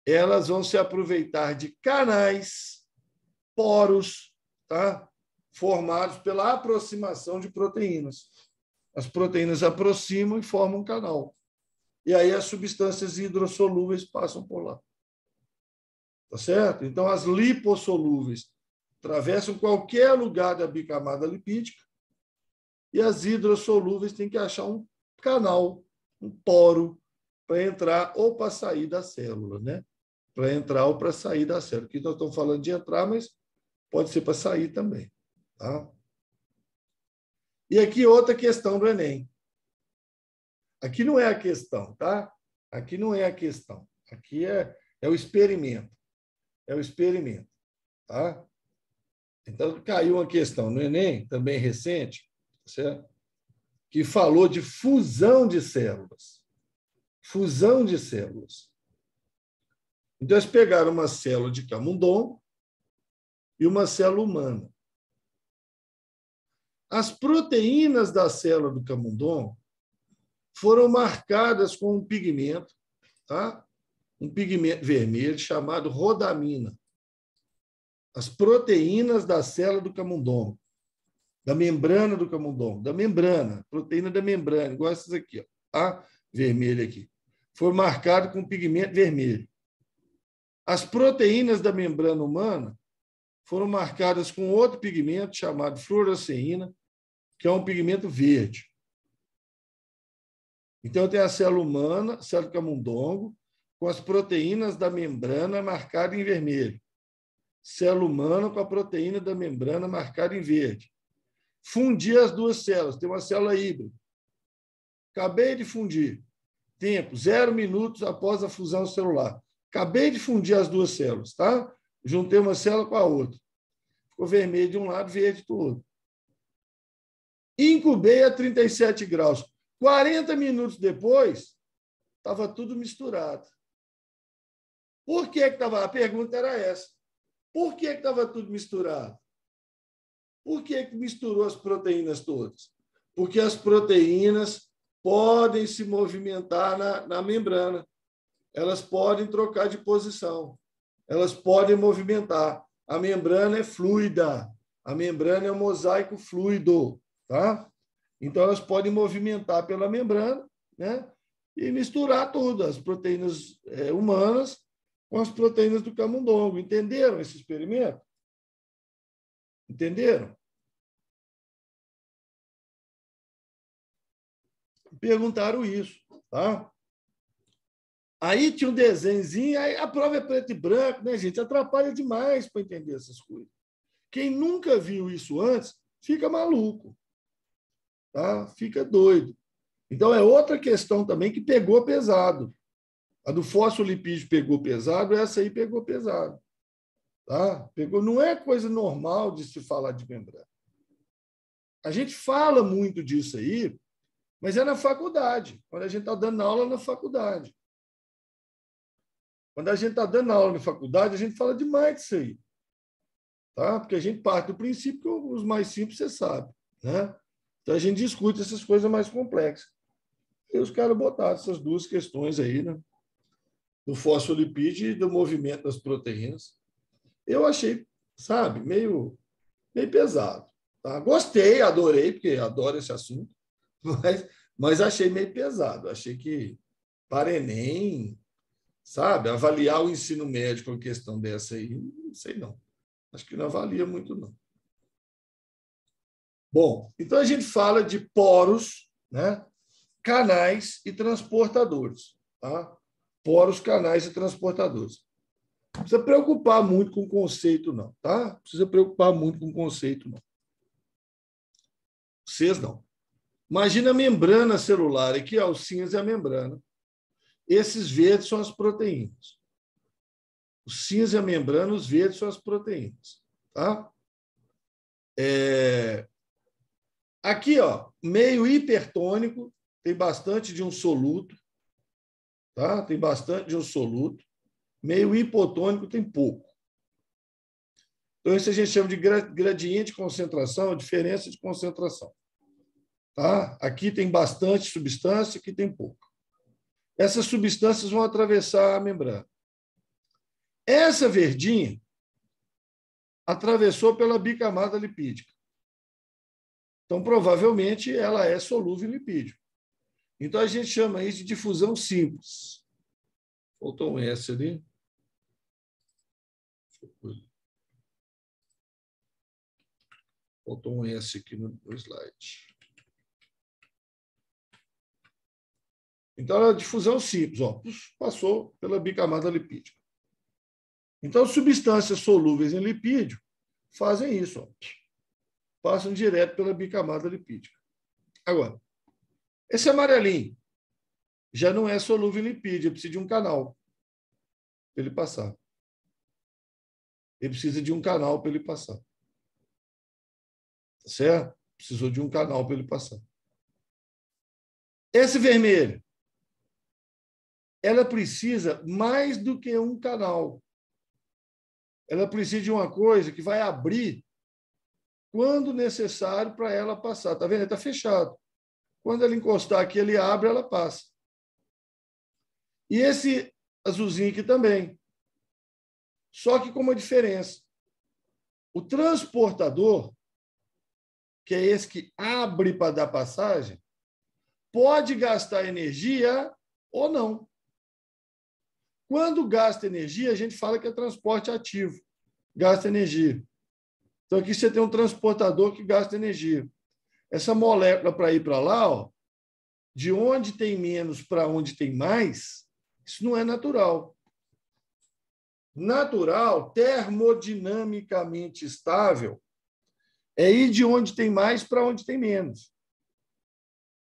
elas vão se aproveitar de canais, poros, tá? Formados pela aproximação de proteínas. As proteínas aproximam e formam um canal. E aí as substâncias hidrossolúveis passam por lá. Tá certo? Então, as lipossolúveis atravessam qualquer lugar da bicamada lipídica e as hidrossolúveis têm que achar um canal, um poro, para entrar ou para sair da célula, né? Para entrar ou para sair da célula. Aqui nós estamos falando de entrar, mas pode ser para sair também. Tá? E aqui outra questão do Enem. Aqui não é a questão, tá? Aqui não é a questão. Aqui é o experimento. É o experimento. Tá? Então, caiu uma questão no Enem, também recente, certo? Que falou de fusão de células. Fusão de células. Então, eles pegaram uma célula de camundongo e uma célula humana. As proteínas da célula do camundongo foram marcadas com um pigmento, tá? Um pigmento vermelho chamado rodamina. As proteínas da célula do camundongo, da membrana do camundongo, da membrana, proteína da membrana, igual essas aqui, ó, tá? Vermelha aqui. Foi marcado com pigmento vermelho. As proteínas da membrana humana foram marcadas com outro pigmento chamado fluoresceína, que é um pigmento verde. Então, tem a célula humana, a célula camundongo, com as proteínas da membrana marcadas em vermelho. Célula humana com a proteína da membrana marcada em verde. Fundir as duas células. Tem uma célula híbrida. Acabei de fundir. Tempo, 0 minutos após a fusão celular. Acabei de fundir as duas células, tá? Juntei uma célula com a outra. Ficou vermelho de um lado, verde do outro. Incubei a 37 graus. 40 minutos depois, estava tudo misturado. Por que estava? A pergunta era essa. Por que estava tudo misturado? Por que misturou as proteínas todas? Porque as proteínas podem se movimentar na membrana. Elas podem trocar de posição. Elas podem movimentar. A membrana é fluida. A membrana é um mosaico fluido. Tá? Então, elas podem movimentar pela membrana, né? E misturar tudo, as proteínas humanas com as proteínas do camundongo. Entenderam esse experimento? Entenderam? Perguntaram isso. Tá? Aí tinha um desenhozinho, aí a prova é preto e branco, né, gente? Atrapalha demais para entender essas coisas. Quem nunca viu isso antes, fica maluco. Tá? Fica doido. Então, é outra questão também que pegou pesado. A do fosfolipídio pegou pesado, essa aí pegou pesado. Tá? Pegou, não é coisa normal de se falar de membrana. A gente fala muito disso aí, mas é na faculdade, quando a gente está dando aula na faculdade. Quando a gente está dando aula na faculdade, a gente fala demais disso aí. Tá? Porque a gente parte do princípio que os mais simples você sabe. Né? Então, a gente discute essas coisas mais complexas. E os caras botaram essas duas questões aí, né? Do fosfolipídio e do movimento das proteínas. Eu achei, sabe, meio pesado. Tá? Gostei, adorei, porque adoro esse assunto, mas achei meio pesado. Achei que para Enem, sabe, avaliar o ensino médio com a questão dessa aí, não sei não. Acho que não avalia muito, não. Bom, então a gente fala de poros, né? Canais e transportadores. Tá? Poros, canais e transportadores. Não precisa preocupar muito com o conceito, não. Tá? Não precisa preocupar muito com o conceito, não. Vocês não. Imagina a membrana celular. Aqui, ó, o cinza é a membrana. Esses verdes são as proteínas. O cinza é a membrana, os verdes são as proteínas. Tá? Aqui, ó, meio hipertônico, tem bastante de um soluto. Tá? Tem bastante de um soluto. Meio hipotônico tem pouco. Então, isso a gente chama de gradiente de concentração, diferença de concentração. Tá? Aqui tem bastante substância, aqui tem pouco. Essas substâncias vão atravessar a membrana. Essa verdinha atravessou pela bicamada lipídica. Então, provavelmente, ela é solúvel em lipídio. Então, a gente chama isso de difusão simples. Faltou um S ali. Faltou um S aqui no slide. Então, a difusão simples, ó, passou pela bicamada lipídica. Então, substâncias solúveis em lipídio fazem isso, ó, passam direto pela bicamada lipídica. Agora, esse amarelinho já não é solúvel em lipídio, precisa de um canal para ele passar. Ele precisa de um canal para ele passar. Tá certo? Precisou de um canal para ele passar. Esse vermelho, ela precisa mais do que um canal. Ela precisa de uma coisa que vai abrir quando necessário para ela passar. Está vendo? Está fechado. Quando ela encostar aqui, ele abre, ela passa. E esse azulzinho aqui também. Só que com uma diferença. O transportador, que é esse que abre para dar passagem, pode gastar energia ou não. Quando gasta energia, a gente fala que é transporte ativo. Gasta energia. Então, aqui você tem um transportador que gasta energia. Essa molécula para ir para lá, ó, de onde tem menos para onde tem mais, isso não é natural. Natural, termodinamicamente estável, é ir de onde tem mais para onde tem menos.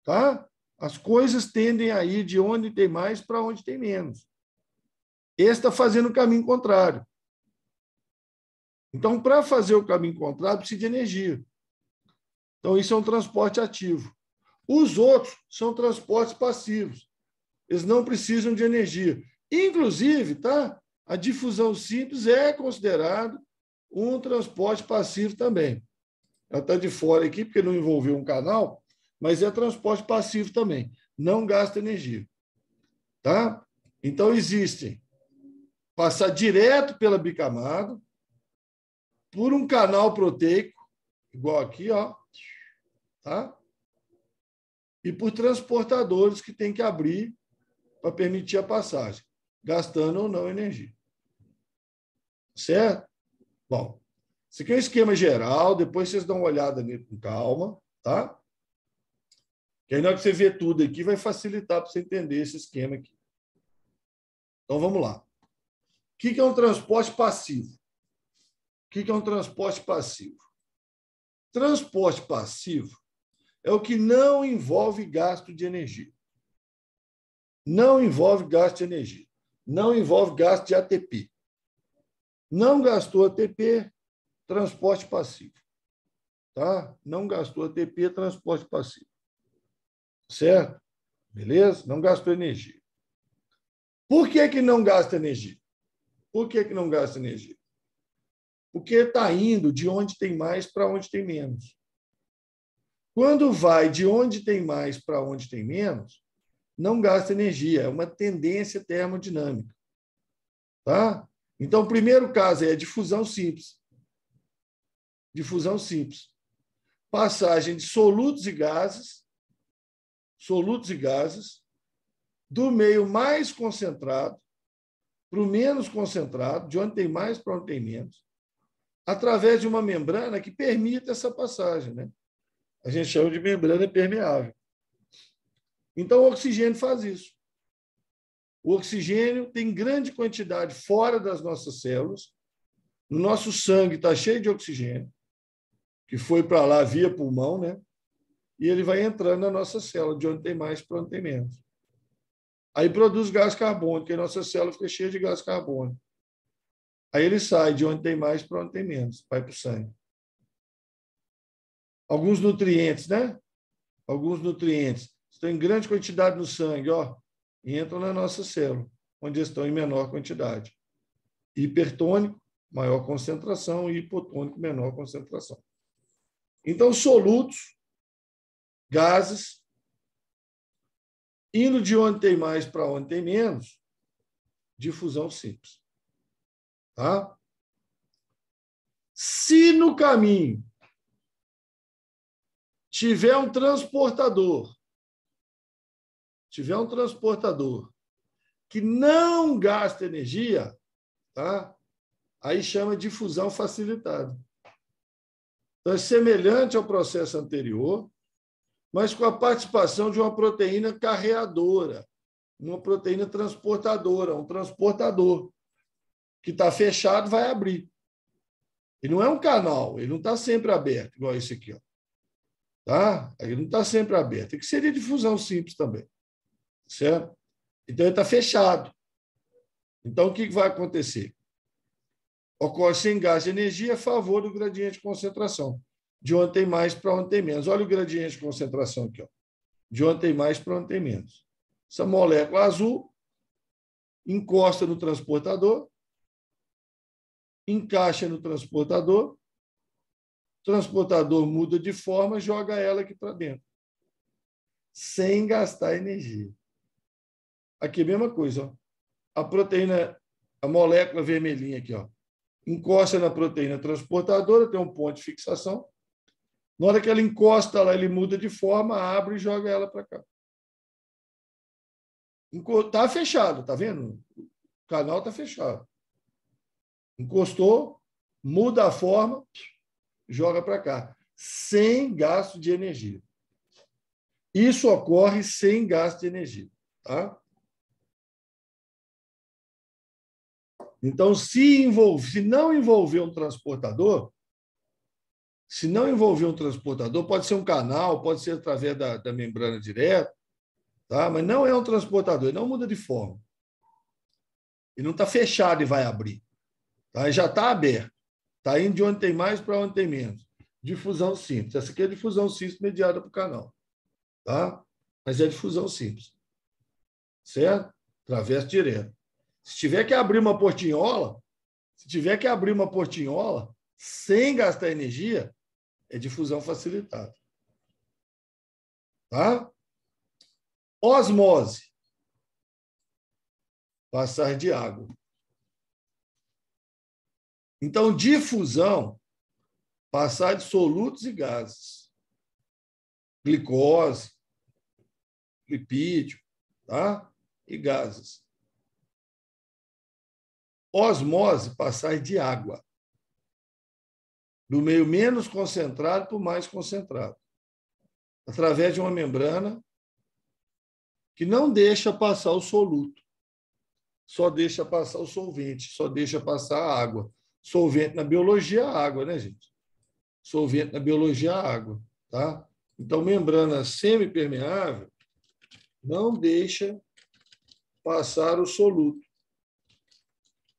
Tá? As coisas tendem a ir de onde tem mais para onde tem menos. Esse está fazendo o caminho contrário. Então, para fazer o caminho contrário, precisa de energia. Então, isso é um transporte ativo. Os outros são transportes passivos. Eles não precisam de energia. Inclusive, tá? A difusão simples é considerado um transporte passivo também. Ela está de fora aqui, porque não envolveu um canal, mas é transporte passivo também. Não gasta energia. Tá? Então, existem passar direto pela bicamada, por um canal proteico, igual aqui, ó, tá? E por transportadores que tem que abrir para permitir a passagem, gastando ou não energia. Certo? Bom, esse aqui é um esquema geral, depois vocês dão uma olhada nele com calma, tá? Que aí, na hora que você ver tudo aqui, vai facilitar para você entender esse esquema aqui. Então, vamos lá. O que é um transporte passivo? O que é um transporte passivo? Transporte passivo é o que não envolve gasto de energia. Não envolve gasto de energia. Não envolve gasto de ATP. Não gastou ATP, transporte passivo. Tá? Não gastou ATP, transporte passivo. Certo? Beleza? Não gastou energia. Por que não gasta energia? Por que não gasta energia? Porque está indo de onde tem mais para onde tem menos. Quando vai de onde tem mais para onde tem menos, não gasta energia. É uma tendência termodinâmica. Tá? Então, o primeiro caso é a difusão simples. Difusão simples. Passagem de solutos e gases, do meio mais concentrado para o menos concentrado, de onde tem mais para onde tem menos, através de uma membrana que permita essa passagem, né? A gente chama de membrana permeável. Então, o oxigênio faz isso. O oxigênio tem grande quantidade fora das nossas células. O nosso sangue está cheio de oxigênio, que foi para lá via pulmão, né? E ele vai entrando na nossa célula, de onde tem mais para onde tem menos. Aí produz gás carbônico, e a nossa célula fica cheia de gás carbônico. Aí ele sai de onde tem mais para onde tem menos, vai para o sangue. Alguns nutrientes, né? Alguns nutrientes estão em grande quantidade no sangue, ó, e entram na nossa célula, onde estão em menor quantidade. Hipertônico, maior concentração, e hipotônico, menor concentração. Então, solutos, gases, indo de onde tem mais para onde tem menos, difusão simples. Tá? Se no caminho tiver um transportador que não gasta energia, tá? Aí chama difusão facilitada. Então, é semelhante ao processo anterior, mas com a participação de uma proteína carreadora, uma proteína transportadora, um transportador que está fechado vai abrir. Ele não é um canal, ele não está sempre aberto, igual esse aqui. Ó. Tá? Ele não está sempre aberto. Tem que ser de difusão simples também. Certo? Então, ele está fechado. Então, o que vai acontecer? Ocorre sem gasto de energia a favor do gradiente de concentração. De onde tem mais para onde tem menos. Olha o gradiente de concentração aqui. Ó. De onde tem mais para onde tem menos. Essa molécula azul encosta no transportador, encaixa no transportador, o transportador muda de forma, joga ela aqui para dentro, sem gastar energia. Aqui a mesma coisa. Ó. A proteína, a molécula vermelhinha aqui, ó, encosta na proteína transportadora, tem um ponto de fixação. Na hora que ela encosta lá, ele muda de forma, abre e joga ela para cá. Está fechado, tá vendo? O canal está fechado. Encostou, muda a forma, joga para cá, sem gasto de energia. Isso ocorre sem gasto de energia. Tá? Então, se não envolver um transportador, Se não envolver um transportador, pode ser um canal, pode ser através da membrana direta, tá? Mas não é um transportador, ele não muda de forma. Ele não está fechado e vai abrir. Tá? Ele já está aberto. Está indo de onde tem mais para onde tem menos. Difusão simples. Essa aqui é difusão simples mediada para o canal. Tá? Mas é difusão simples. Certo? Através direto. Se tiver que abrir uma portinhola, sem gastar energia, é difusão facilitada. Tá? Osmose. Passar de água. Então, difusão, passar de solutos e gases. Glicose, lipídio, tá? E gases. Osmose, passar de água. Do meio menos concentrado para o mais concentrado. Através de uma membrana que não deixa passar o soluto. Só deixa passar o solvente, só deixa passar a água. Solvente na biologia é água, né, gente? Solvente na biologia é água, tá? Então, membrana semipermeável não deixa passar o soluto.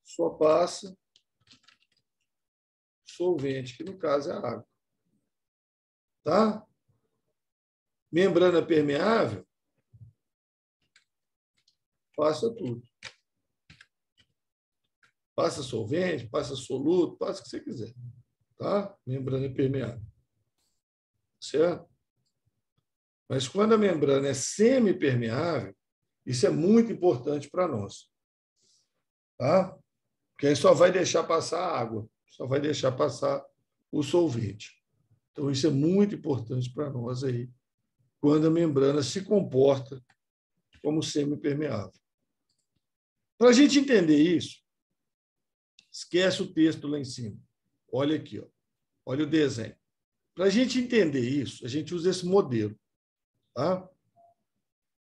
Só passa solvente, que no caso é a água. Tá? Membrana permeável passa tudo. Passa solvente, passa soluto, passa o que você quiser. Tá? Membrana permeável. Certo? Mas quando a membrana é semipermeável, isso é muito importante para nós. Tá? Porque aí só vai deixar passar a água, só vai deixar passar o solvente. Então, isso é muito importante para nós aí, quando a membrana se comporta como semipermeável. Para a gente entender isso, esquece o texto lá em cima. Olha aqui, ó. Olha o desenho. Para a gente entender isso, a gente usa esse modelo. Tá?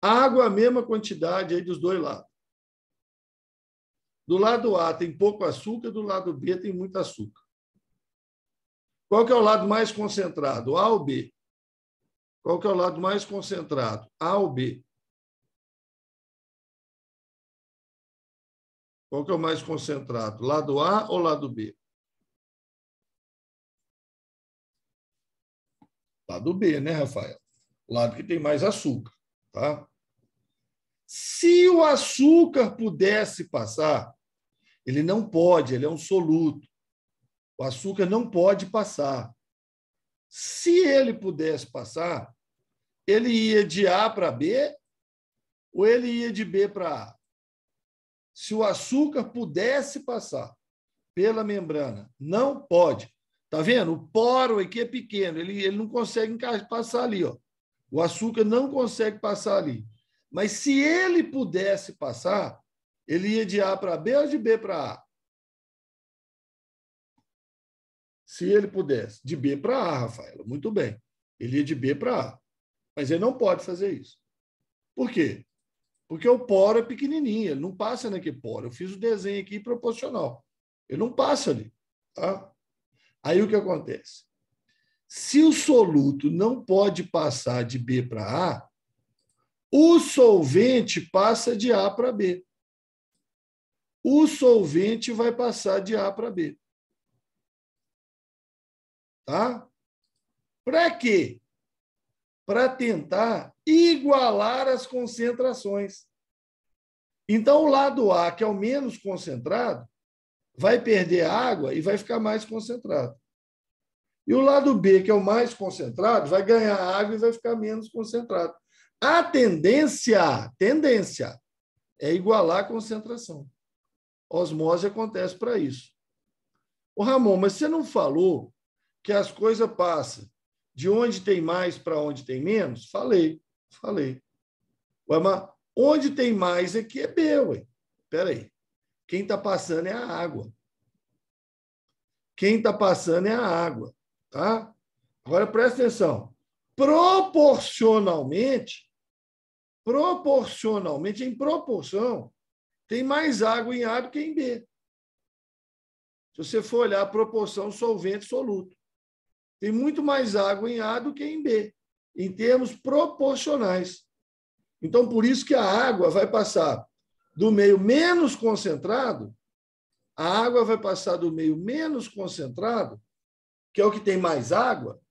Água, a mesma quantidade aí dos dois lados. Do lado A tem pouco açúcar, do lado B tem muito açúcar. Qual que é o lado mais concentrado, A ou B? Qual que é o lado mais concentrado, A ou B? Qual que é o mais concentrado, lado A ou lado B? Lado B, né, Rafael? O lado que tem mais açúcar, tá? Se o açúcar pudesse passar, ele não pode, ele é um soluto. O açúcar não pode passar. Se ele pudesse passar, ele ia de A para B ou ele ia de B para A? Se o açúcar pudesse passar pela membrana, não pode. Tá vendo? O poro aqui é pequeno, ele não consegue passar ali, ó. O açúcar não consegue passar ali. Mas se ele pudesse passar, ele ia de A para B ou de B para A? Se ele pudesse, de B para A, Rafaela, muito bem. Ele ia de B para A. Mas ele não pode fazer isso. Por quê? Porque o poro é pequenininho, ele não passa naquele poro. Eu fiz o desenho aqui proporcional. Ele não passa ali. Tá? Aí o que acontece? Se o soluto não pode passar de B para A, o solvente passa de A para B. O solvente vai passar de A para B. Tá? Para quê? Para tentar igualar as concentrações. Então, o lado A, que é o menos concentrado, vai perder água e vai ficar mais concentrado. E o lado B, que é o mais concentrado, vai ganhar água e vai ficar menos concentrado. A tendência é igualar a concentração. Osmose acontece para isso. Ô, Ramon, mas você não falou que as coisas passam de onde tem mais para onde tem menos? Falei. Ué, mas onde tem mais aqui é B, ué. Espera aí. Quem está passando é a água. Quem está passando é a água. Tá? Agora, presta atenção. Proporcionalmente, em proporção, tem mais água em A do que em B. Se você for olhar a proporção solvente-soluto. tem muito mais água em A do que em B, em termos proporcionais. Então, por isso que a água vai passar do meio menos concentrado, a água vai passar do meio menos concentrado, que é o que tem mais água,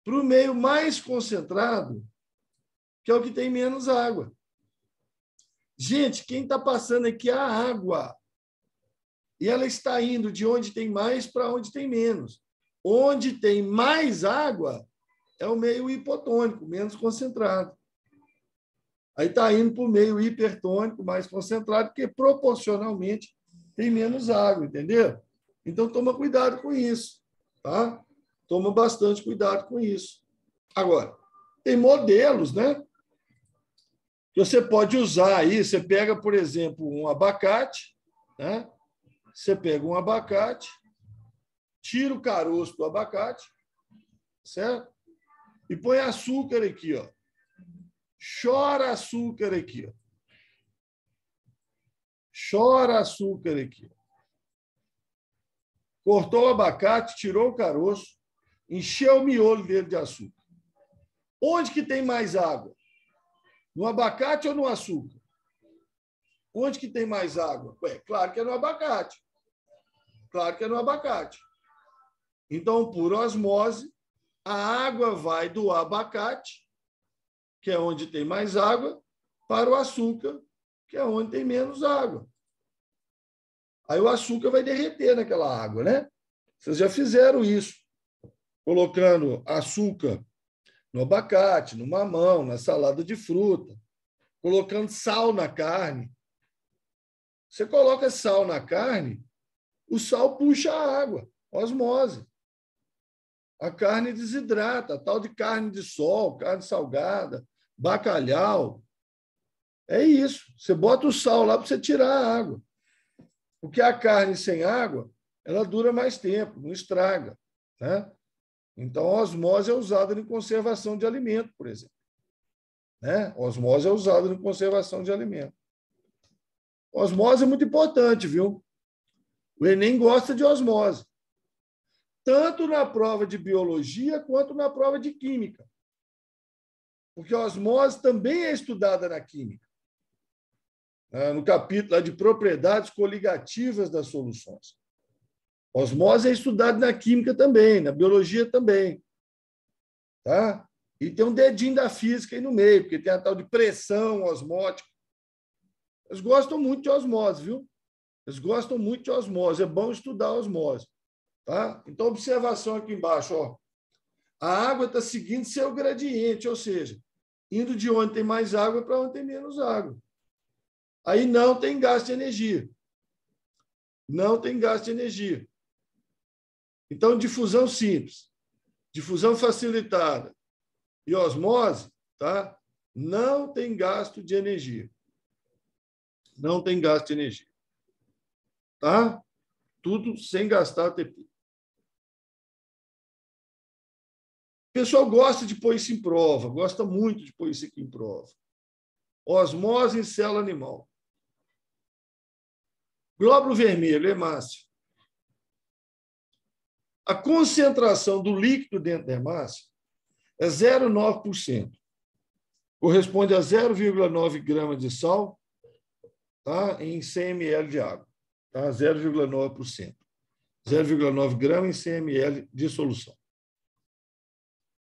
para o meio mais concentrado, que é o que tem menos água. Gente, quem está passando aqui é a água. E ela está indo de onde tem mais para onde tem menos. Onde tem mais água é o meio hipotônico, menos concentrado. Aí está indo para o meio hipertônico, mais concentrado, porque proporcionalmente tem menos água, entendeu? Então, toma cuidado com isso, tá? Toma bastante cuidado com isso. Agora, tem modelos, né? Que você pode usar aí. Você pega, por exemplo, um abacate, né? Você pega um abacate, tira o caroço do abacate, certo? E põe açúcar aqui, ó. Chora açúcar aqui, ó. Chora açúcar aqui. Cortou o abacate, tirou o caroço, encheu o miolo dele de açúcar. Onde que tem mais água? No abacate ou no açúcar? Onde que tem mais água? Ué, claro que é no abacate. Claro que é no abacate. Então, por osmose, a água vai do abacate, que é onde tem mais água, para o açúcar, que é onde tem menos água. Aí o açúcar vai derreter naquela água, né? Vocês já fizeram isso, colocando açúcar no abacate, no mamão, na salada de fruta, colocando sal na carne. Você coloca sal na carne, o sal puxa a água, osmose. A carne desidrata, a tal de carne de sol, carne salgada, bacalhau. É isso. Você bota o sal lá para você tirar a água. Porque a carne sem água, ela dura mais tempo, não estraga, né? Então, a osmose é usada em conservação de alimento, por exemplo. Né? A osmose é usada em conservação de alimento. A osmose é muito importante, viu? O Enem gosta de osmose. Tanto na prova de biologia quanto na prova de química. Porque a osmose também é estudada na química. No capítulo lá de propriedades coligativas das soluções. Osmose é estudado na química também, na biologia também. Tá? E tem um dedinho da física aí no meio, porque tem a tal de pressão osmótica. Eles gostam muito de osmose, viu? Eles gostam muito de osmose. É bom estudar a osmose. Tá? Então, observação aqui embaixo. Ó. A água está seguindo seu gradiente, ou seja, indo de onde tem mais água para onde tem menos água. Aí não tem gasto de energia. Não tem gasto de energia. Então, difusão simples, difusão facilitada e osmose, tá? Não tem gasto de energia. Não tem gasto de energia. Tá? Tudo sem gastar ATP. O pessoal gosta de pôr isso em prova, gosta muito de pôr isso aqui em prova. Osmose em célula animal. Glóbulo vermelho, hemácia. A concentração do líquido dentro da hemácia é 0,9%. Corresponde a 0,9 gramas de sal, tá? Em 100 ml de água. Tá? 0,9%. 0,9 gramas em 100 ml de solução.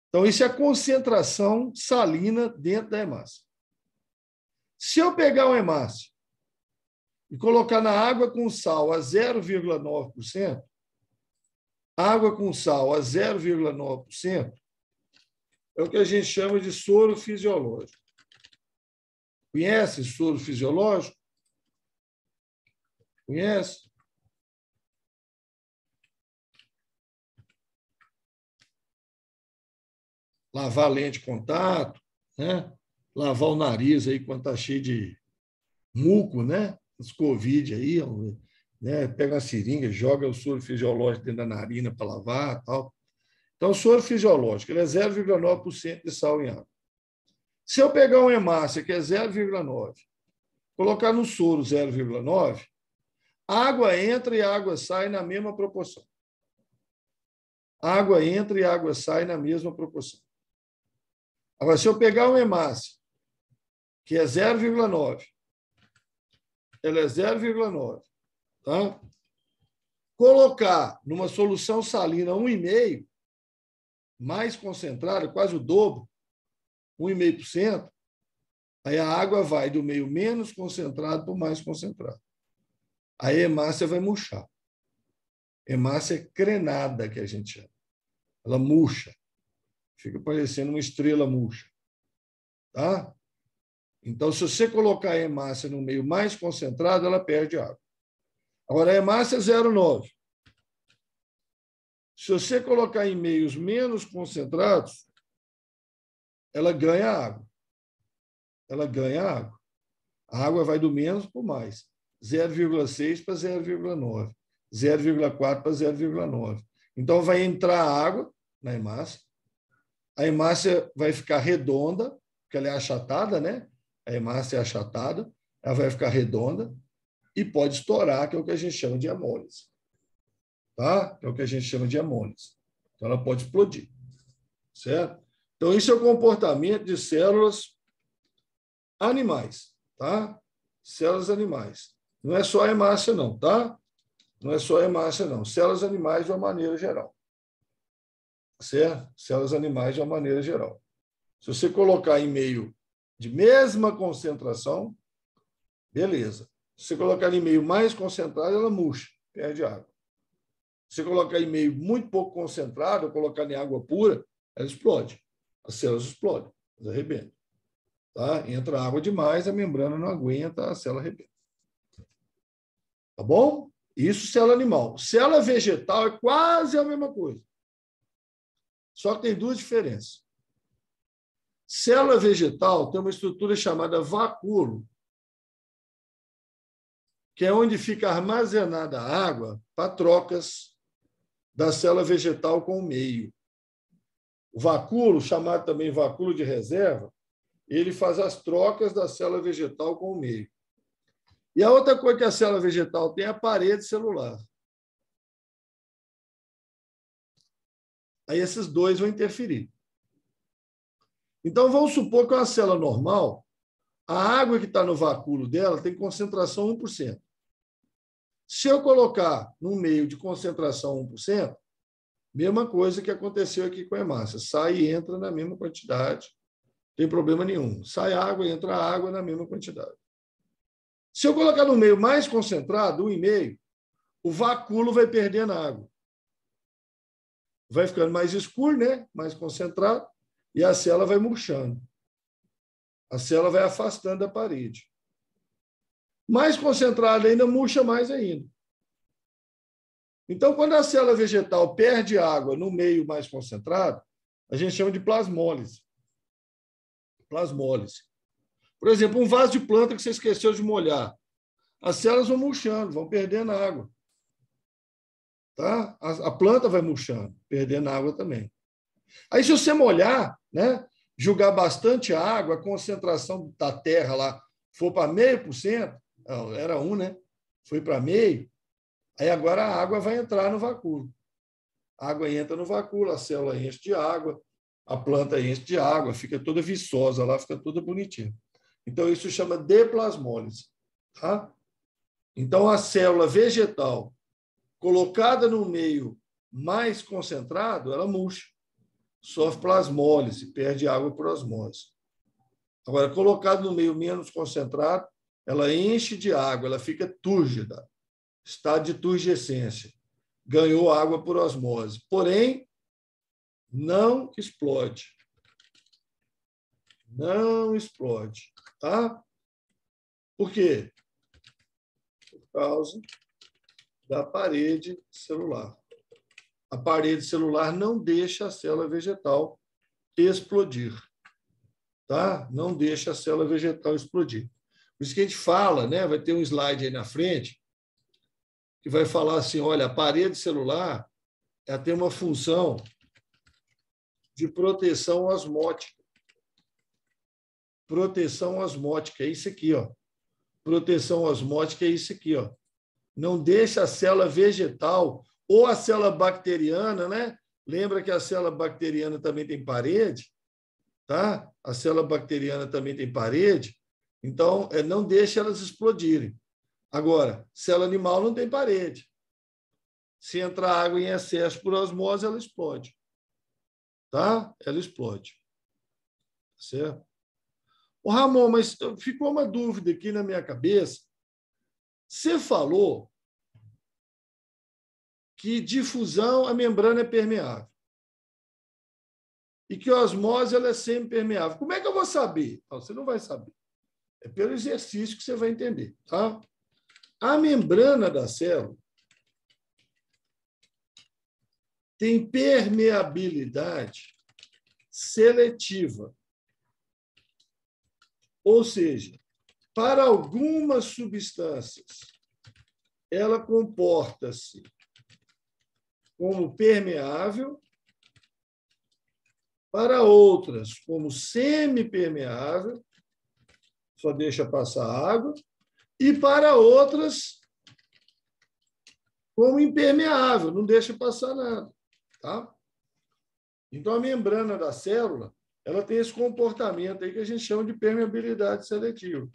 Então, isso é a concentração salina dentro da hemácia. Se eu pegar uma hemácia e colocar na água com sal a 0,9%, água com sal a 0,9%, é o que a gente chama de soro fisiológico. Conhece soro fisiológico? Conhece? Lavar a lente de contato, né? Lavar o nariz aí quando está cheio de muco, né? Os Covid aí, né? Pega uma seringa, joga o soro fisiológico dentro da narina para lavar, tal. Então, o soro fisiológico ele é 0,9% de sal em água. Se eu pegar uma hemácia que é 0,9, colocar no soro 0,9, água entra e água sai na mesma proporção. água entra e água sai na mesma proporção. Agora, se eu pegar uma hemácia, que é 0,9, ela é 0,9, tá? Colocar numa solução salina 1,5, mais concentrada, quase o dobro, 1,5%, aí a água vai do meio menos concentrado para o mais concentrado. Aí a hemácia vai murchar. Hemácia crenada, que a gente chama. Ela murcha. Fica parecendo uma estrela murcha. Tá? Então, se você colocar a hemácia no meio mais concentrado, ela perde água. Agora, a hemácia é 0,9. Se você colocar em meios menos concentrados, ela ganha água. Ela ganha água. A água vai do menos para o mais. 0,6 para 0,9. 0,4 para 0,9. Então, vai entrar água na hemácia. A hemácia vai ficar redonda, porque ela é achatada, né? A hemácia é achatada, ela vai ficar redonda e pode estourar, que é o que a gente chama de hemólise. Tá? Que é o que a gente chama de hemólise. Então, ela pode explodir. Certo? Então, isso é o comportamento de células animais. Tá? Células animais. Não é só a hemácia, não, tá? Não é só a hemácia, não. Células animais de uma maneira geral. Certo? Células animais de uma maneira geral. Se você colocar em meio de mesma concentração, beleza. Se você colocar em meio mais concentrado, ela murcha, perde água. Se você colocar em meio muito pouco concentrado, ou colocar em água pura, ela explode. As células explodem, elas arrebentam. Tá? Entra água demais, a membrana não aguenta, a célula arrebenta. Tá bom? Isso célula animal. Célula vegetal é quase a mesma coisa. Só que tem duas diferenças. Célula vegetal tem uma estrutura chamada vacúolo, que é onde fica armazenada a água para trocas da célula vegetal com o meio. O vacúolo, chamado também vacúolo de reserva, ele faz as trocas da célula vegetal com o meio. E a outra coisa que a célula vegetal tem é a parede celular. Aí esses dois vão interferir. Então, vamos supor que uma célula normal, a água que está no vacúolo dela tem concentração 1%. Se eu colocar no meio de concentração 1%, mesma coisa que aconteceu aqui com a hemácia. Sai e entra na mesma quantidade, não tem problema nenhum. Sai água e entra água na mesma quantidade. Se eu colocar no meio mais concentrado, 1,5%, o vacúolo vai perdendo água. Vai ficando mais escuro, né? Mais concentrado, e a célula vai murchando. A célula vai afastando da parede. Mais concentrada ainda, murcha mais ainda. Então, quando a célula vegetal perde água no meio mais concentrado, a gente chama de plasmólise. Plasmólise. Por exemplo, um vaso de planta que você esqueceu de molhar. As células vão murchando, vão perdendo água. Tá? A planta vai murchando, perdendo água também. Aí, se você molhar, né, jogar bastante água, a concentração da terra lá for para 0,5%, era 1, né? Foi para 0,5%, aí agora a água vai entrar no vacúolo. A água entra no vacúolo, a célula enche de água, a planta enche de água, fica toda viçosa lá, fica toda bonitinha. Então, isso chama deplasmólise. Tá? Então, a célula vegetal colocada no meio mais concentrado, ela murcha, sofre plasmólise, perde água por osmose. Agora, colocada no meio menos concentrado, ela enche de água, ela fica túrgida, estado de turgescência, ganhou água por osmose, porém, não explode. Não explode. Tá? Por quê? Por causa da parede celular. A parede celular não deixa a célula vegetal explodir. Tá? Não deixa a célula vegetal explodir. Por isso que a gente fala, né? Vai ter um slide aí na frente que vai falar assim, olha, a parede celular ela tem uma função de proteção osmótica. Proteção osmótica é isso aqui, ó. Proteção osmótica é isso aqui, ó. Não deixa a célula vegetal ou a célula bacteriana, né, Lembra que a célula bacteriana também tem parede? Tá? A célula bacteriana também tem parede. Então, não deixe elas explodirem. Agora, célula animal não tem parede. Se entrar água em excesso por osmose, ela explode. Tá? Ela explode. Certo? Ô, Ramon, mas ficou uma dúvida aqui na minha cabeça. Você falou que difusão, a membrana é permeável. E que a osmose ela é semipermeável. Como é que eu vou saber? Não, você não vai saber. É pelo exercício que você vai entender. Tá? A membrana da célula tem permeabilidade seletiva. Ou seja, para algumas substâncias, ela comporta-se como permeável, para outras, como semipermeável, só deixa passar água, e para outras, como impermeável, não deixa passar nada. Tá? Então, a membrana da célula ela tem esse comportamento aí que a gente chama de permeabilidade seletiva.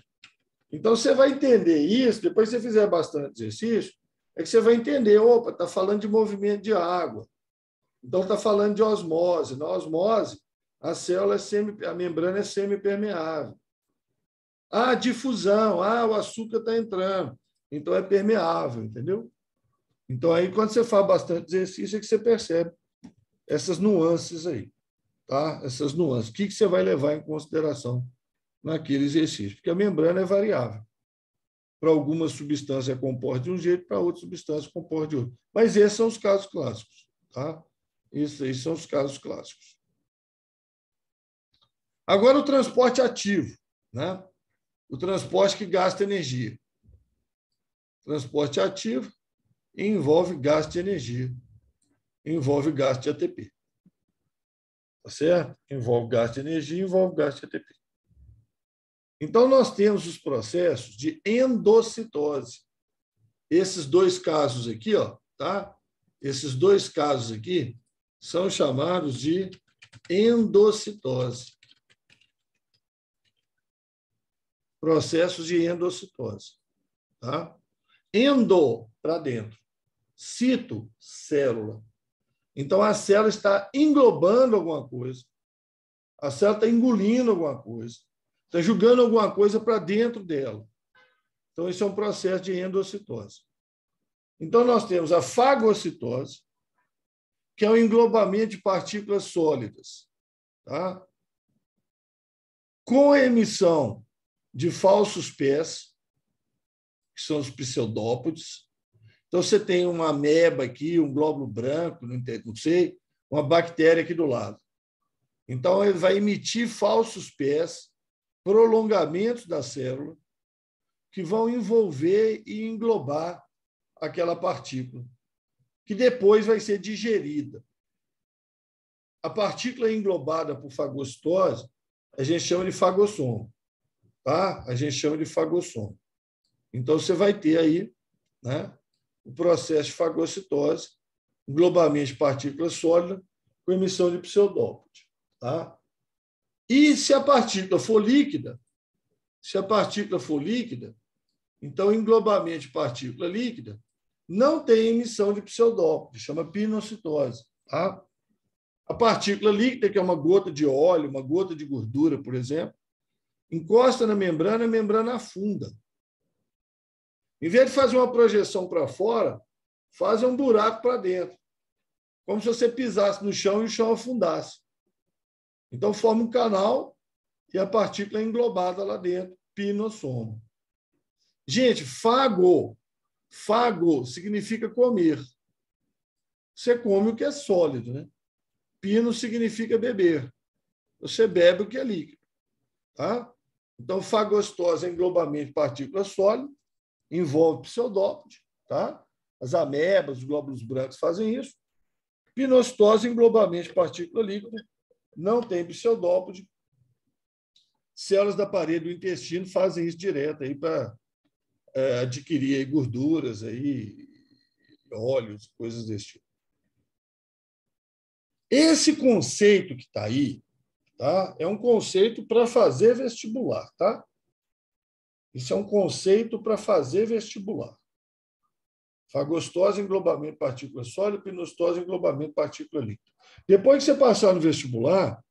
Então, você vai entender isso, depois que você fizer bastante exercício, é que você vai entender, opa, está falando de movimento de água. Então, está falando de osmose. Na osmose, a membrana é semipermeável. Ah, difusão. Ah, o açúcar está entrando. Então, é permeável, entendeu? Então, aí, quando você faz bastante exercício, é que você percebe essas nuances aí. Tá? Essas nuances. O que você vai levar em consideração naquele exercício? Porque a membrana é variável. Para algumas substâncias comporta de um jeito, para outras substâncias comporta de outro. Mas esses são os casos clássicos. Tá? Esses são os casos clássicos. Agora, o transporte ativo. Né? O transporte que gasta energia. Transporte ativo envolve gasto de energia. Envolve gasto de ATP. Tá certo? Envolve gasto de energia, envolve gasto de ATP. Então, nós temos os processos de endocitose. Esses dois casos aqui, ó, tá? Esses dois casos aqui são chamados de endocitose. Processos de endocitose. Tá? Endo, para dentro. Cito, célula. Então, a célula está englobando alguma coisa. A célula está engolindo alguma coisa. Está jogando alguma coisa para dentro dela. Então, isso é um processo de endocitose. Então, nós temos a fagocitose, que é o englobamento de partículas sólidas, tá? Com a emissão de falsos pés, que são os pseudópodes. Então, você tem uma ameba aqui, um glóbulo branco, não sei, uma bactéria aqui do lado. Então, ele vai emitir falsos pés, prolongamentos da célula, que vão envolver e englobar aquela partícula, que depois vai ser digerida. A partícula englobada por fagocitose, a gente chama de fagossomo. Tá? A gente chama de fagossomo. Então, você vai ter aí, né, o processo de fagocitose, englobamento de partícula sólida com emissão de pseudópode. Tá? E se a partícula for líquida, então, englobamento de partícula líquida não tem emissão de pseudópode, chama pinocitose. Tá? A partícula líquida, que é uma gota de óleo, uma gota de gordura, por exemplo, encosta na membrana, a membrana afunda. Em vez de fazer uma projeção para fora, faz um buraco para dentro, como se você pisasse no chão e o chão afundasse. Então, forma um canal e a partícula é englobada lá dentro, pinossomo. Gente, fago significa comer. Você come o que é sólido, né? Pino significa beber. Você bebe o que é líquido. Tá? Então, fagocitose é englobamento de partícula sólida, envolve pseudópode. Tá? As amebas, os glóbulos brancos fazem isso. Pinocitose, englobamento de partícula líquida, não tem pseudópode. Células da parede do intestino fazem isso direto aí para adquirir aí gorduras, aí, óleos, coisas desse tipo. Esse conceito que está aí, tá? É um conceito para fazer vestibular, tá? Isso é um conceito para fazer vestibular. Fagostose, englobamento, partícula sólida, pinostose, englobamento, partícula líquida. Depois que você passar no vestibular,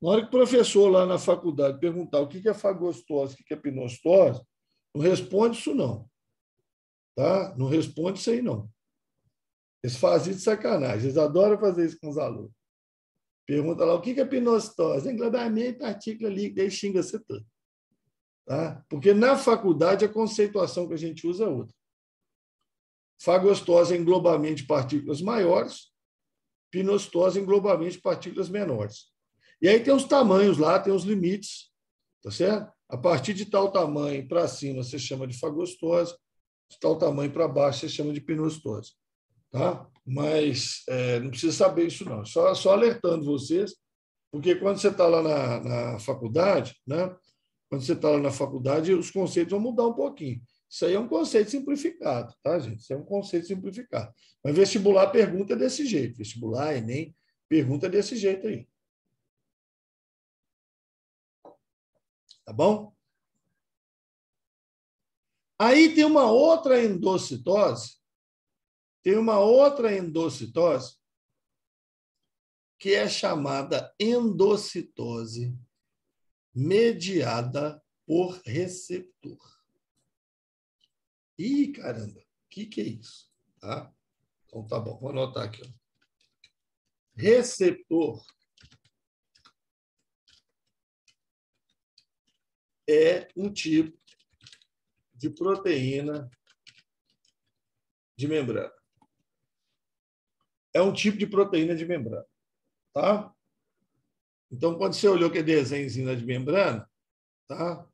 na hora que o professor lá na faculdade perguntar o que é fagostose, o que é pinostose, não responde isso não. Tá? Não responde isso aí não. Eles fazem de sacanagem, eles adoram fazer isso com os alunos. Pergunta lá o que é pinostose, englobamento, partícula líquida, aí xinga você todo. Tá? Porque na faculdade a conceituação que a gente usa é outra. Fagostose é englobamento de partículas maiores, pinostose é englobamento de partículas menores. E aí tem os tamanhos lá, tem os limites, tá certo? A partir de tal tamanho para cima você chama de fagostose, de tal tamanho para baixo você chama de pinostose. Tá? Mas não precisa saber isso não, só alertando vocês, porque quando você está lá na faculdade, né? Quando você está lá na faculdade, os conceitos vão mudar um pouquinho. Isso aí é um conceito simplificado, tá, gente? Isso é um conceito simplificado. Mas vestibular pergunta desse jeito. Vestibular, Enem, pergunta desse jeito aí. Tá bom? Aí tem uma outra endocitose. Tem uma outra endocitose que é chamada endocitose mediada por receptor. Ih, caramba, o que é isso? Tá? Então, tá bom, vou anotar aqui. Ó. Receptor é um tipo de proteína de membrana. É um tipo de proteína de membrana. Tá? Então, quando você olhou que é desenhozinho de membrana, tá?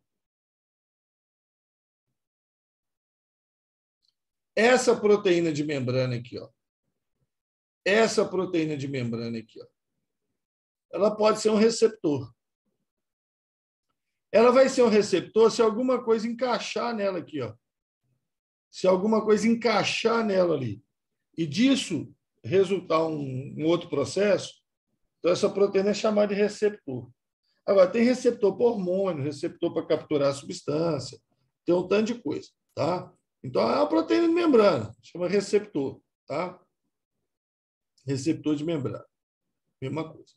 Essa proteína de membrana aqui, ó. Essa proteína de membrana aqui, ó. Ela pode ser um receptor. Ela vai ser um receptor se alguma coisa encaixar nela aqui, ó. Se alguma coisa encaixar nela ali. E disso resultar um outro processo, então essa proteína é chamada de receptor. Agora, tem receptor para hormônio, receptor para capturar a substância, tem um tanto de coisa, tá? Então, é uma proteína de membrana, chama receptor, tá? Receptor de membrana, mesma coisa.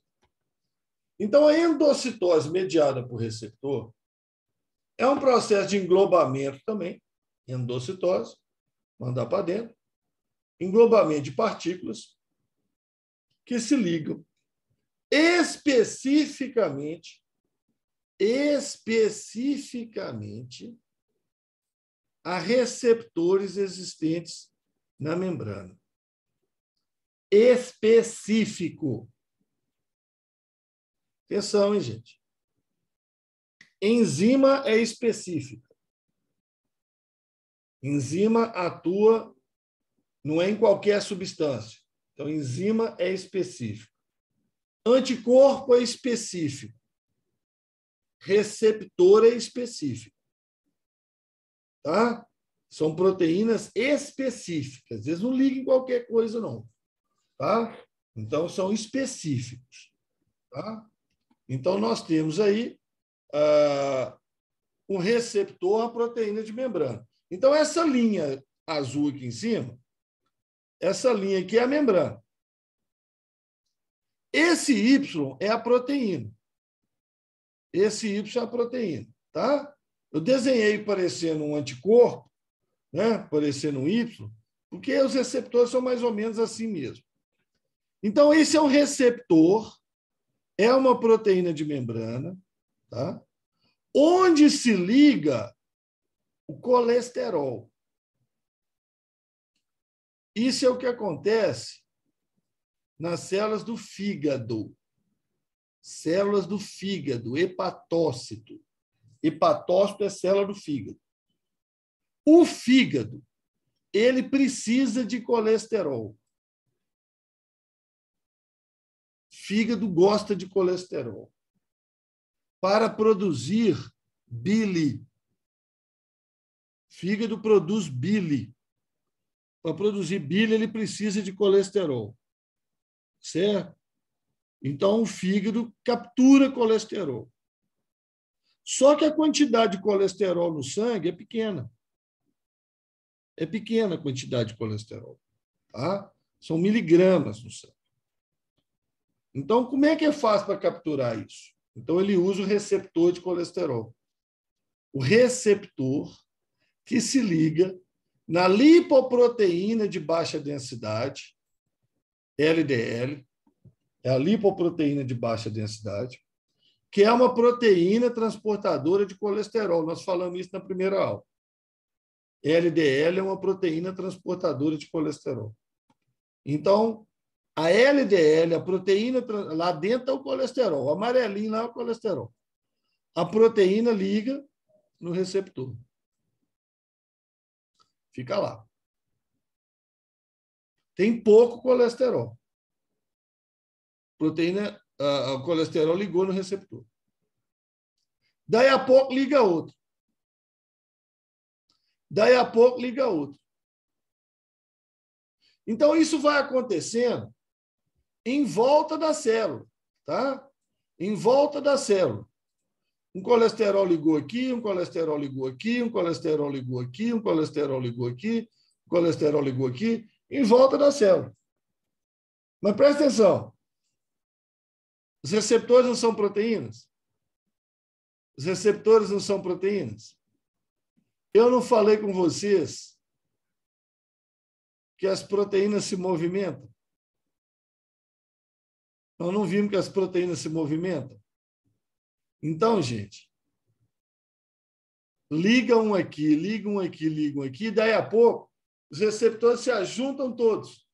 Então, a endocitose mediada por receptor é um processo de englobamento também, endocitose, mandar para dentro, englobamento de partículas que se ligam especificamente a receptores existentes na membrana. Específico. Atenção, hein, gente? Enzima é específica. Enzima atua, não é em qualquer substância. Então, enzima é específico. Anticorpo é específico. Receptor é específico. Tá? São proteínas específicas. Eles não ligam em qualquer coisa, não. Tá? Então, são específicos. Tá? Então, nós temos aí o receptor, a proteína de membrana. Então, essa linha azul aqui em cima, essa linha aqui é a membrana. Esse Y é a proteína. Esse Y é a proteína. Tá? Eu desenhei parecendo um anticorpo, né? Parecendo um Y, porque os receptores são mais ou menos assim mesmo. Então, esse é um receptor, é uma proteína de membrana, tá? Onde se liga o colesterol. Isso é o que acontece nas células do fígado. Células do fígado, hepatócito. Hepatócito é célula do fígado. O fígado, ele precisa de colesterol. Fígado gosta de colesterol para produzir bile. Fígado produz bile. Para produzir bile, ele precisa de colesterol. Certo? Então, o fígado captura colesterol. Só que a quantidade de colesterol no sangue é pequena. É pequena a quantidade de colesterol. Tá? São miligramas no sangue. Então, como é que é fácil para capturar isso? Então, ele usa o receptor de colesterol. O receptor que se liga na lipoproteína de baixa densidade, LDL, é a lipoproteína de baixa densidade, que é uma proteína transportadora de colesterol. Nós falamos isso na primeira aula. LDL é uma proteína transportadora de colesterol. Então, a LDL, a proteína, lá dentro é o colesterol, o amarelinho lá é o colesterol. A proteína liga no receptor. Fica lá. Tem pouco colesterol. Proteína, o colesterol ligou no receptor. Daí a pouco liga outro. Daí a pouco liga outro. Então, isso vai acontecendo em volta da célula, tá? Em volta da célula. Um colesterol ligou aqui, um colesterol ligou aqui, um colesterol ligou aqui, um colesterol ligou aqui, um colesterol ligou aqui, em volta da célula. Mas presta atenção. Os receptores não são proteínas? Os receptores não são proteínas? Eu não falei com vocês que as proteínas se movimentam? Nós não vimos que as proteínas se movimentam? Então, gente, liga um aqui, liga um aqui, liga um aqui, daí a pouco os receptores se ajuntam todos.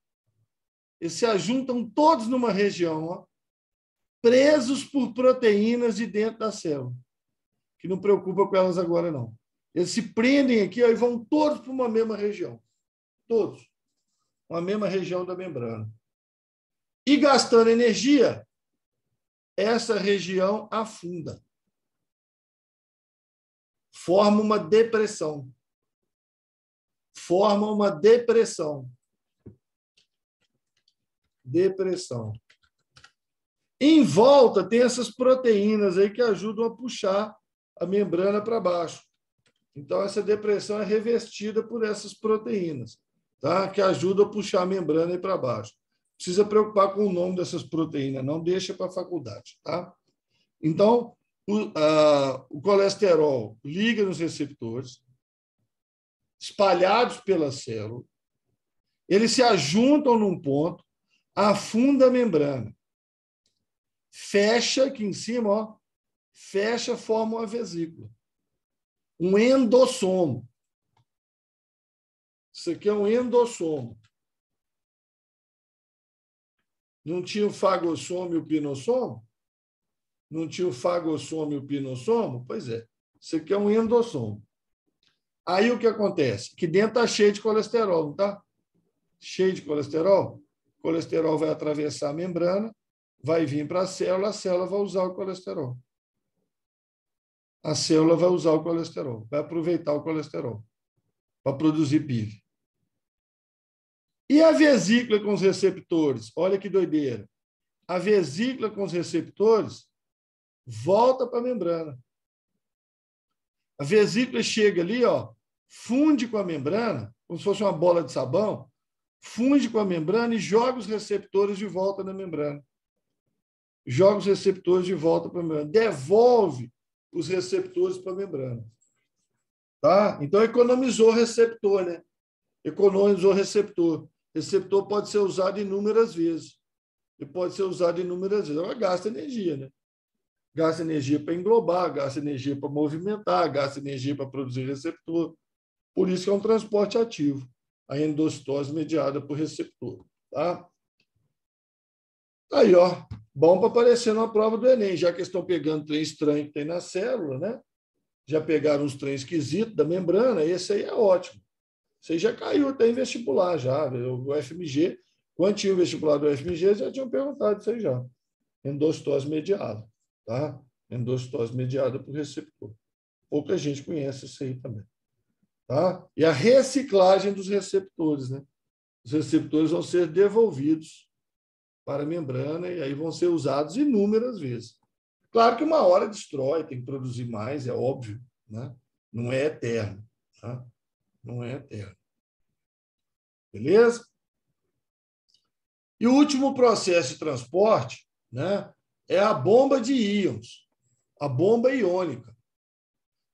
Eles se ajuntam todos numa região, ó, presos por proteínas de dentro da célula, que não preocupa com elas agora, não. Eles se prendem aqui ó, e vão todos para uma mesma região. Todos. Uma mesma região da membrana. E gastando energia, essa região afunda. Forma uma depressão. Forma uma depressão. Depressão. Em volta tem essas proteínas aí que ajudam a puxar a membrana para baixo. Então, essa depressão é revestida por essas proteínas, tá? Que ajudam a puxar a membrana para baixo. Não precisa preocupar com o nome dessas proteínas, não deixa para a faculdade, tá? Então, o colesterol liga nos receptores, espalhados pela célula, eles se ajuntam num ponto, afunda a membrana, fecha aqui em cima, ó, fecha, forma uma vesícula. Um endossomo. Isso aqui é um endossomo. Não tinha o fagossomo e o pinossomo? Não tinha o fagossomo e o pinossomo? Pois é. Isso aqui é um endossomo. Aí o que acontece? Que dentro está cheio de colesterol, não está? Cheio de colesterol. O colesterol vai atravessar a membrana, vai vir para a célula vai usar o colesterol. A célula vai usar o colesterol, vai aproveitar o colesterol para produzir bile. E a vesícula com os receptores? Olha que doideira. A vesícula com os receptores volta para a membrana. A vesícula chega ali, ó, funde com a membrana, como se fosse uma bola de sabão, funde com a membrana e joga os receptores de volta na membrana. Joga os receptores de volta para a membrana. Devolve os receptores para a membrana. Tá? Então, economizou o receptor, né? Economizou o receptor. Receptor pode ser usado inúmeras vezes. Ele pode ser usado inúmeras vezes. Agora gasta energia, né? Gasta energia para englobar, gasta energia para movimentar, gasta energia para produzir receptor. Por isso que é um transporte ativo, a endocitose mediada por receptor. Tá? Aí, ó, bom para aparecer na prova do Enem, já que estão pegando trem estranho que tem na célula, né? Já pegaram uns trem esquisitos da membrana, esse aí é ótimo. Você já caiu até em vestibular, já. O FMG, quando tinha o vestibular do FMG, já tinham perguntado isso aí já. Endocitose mediada, tá? Endocitose mediada por receptor. Pouca gente conhece isso aí também. Tá? E a reciclagem dos receptores, né? Os receptores vão ser devolvidos para a membrana e aí vão ser usados inúmeras vezes. Claro que uma hora destrói, tem que produzir mais, é óbvio, né? Não é eterno. Tá? Não é eterno. Beleza? E o último processo de transporte, né, é a bomba de íons, a bomba iônica.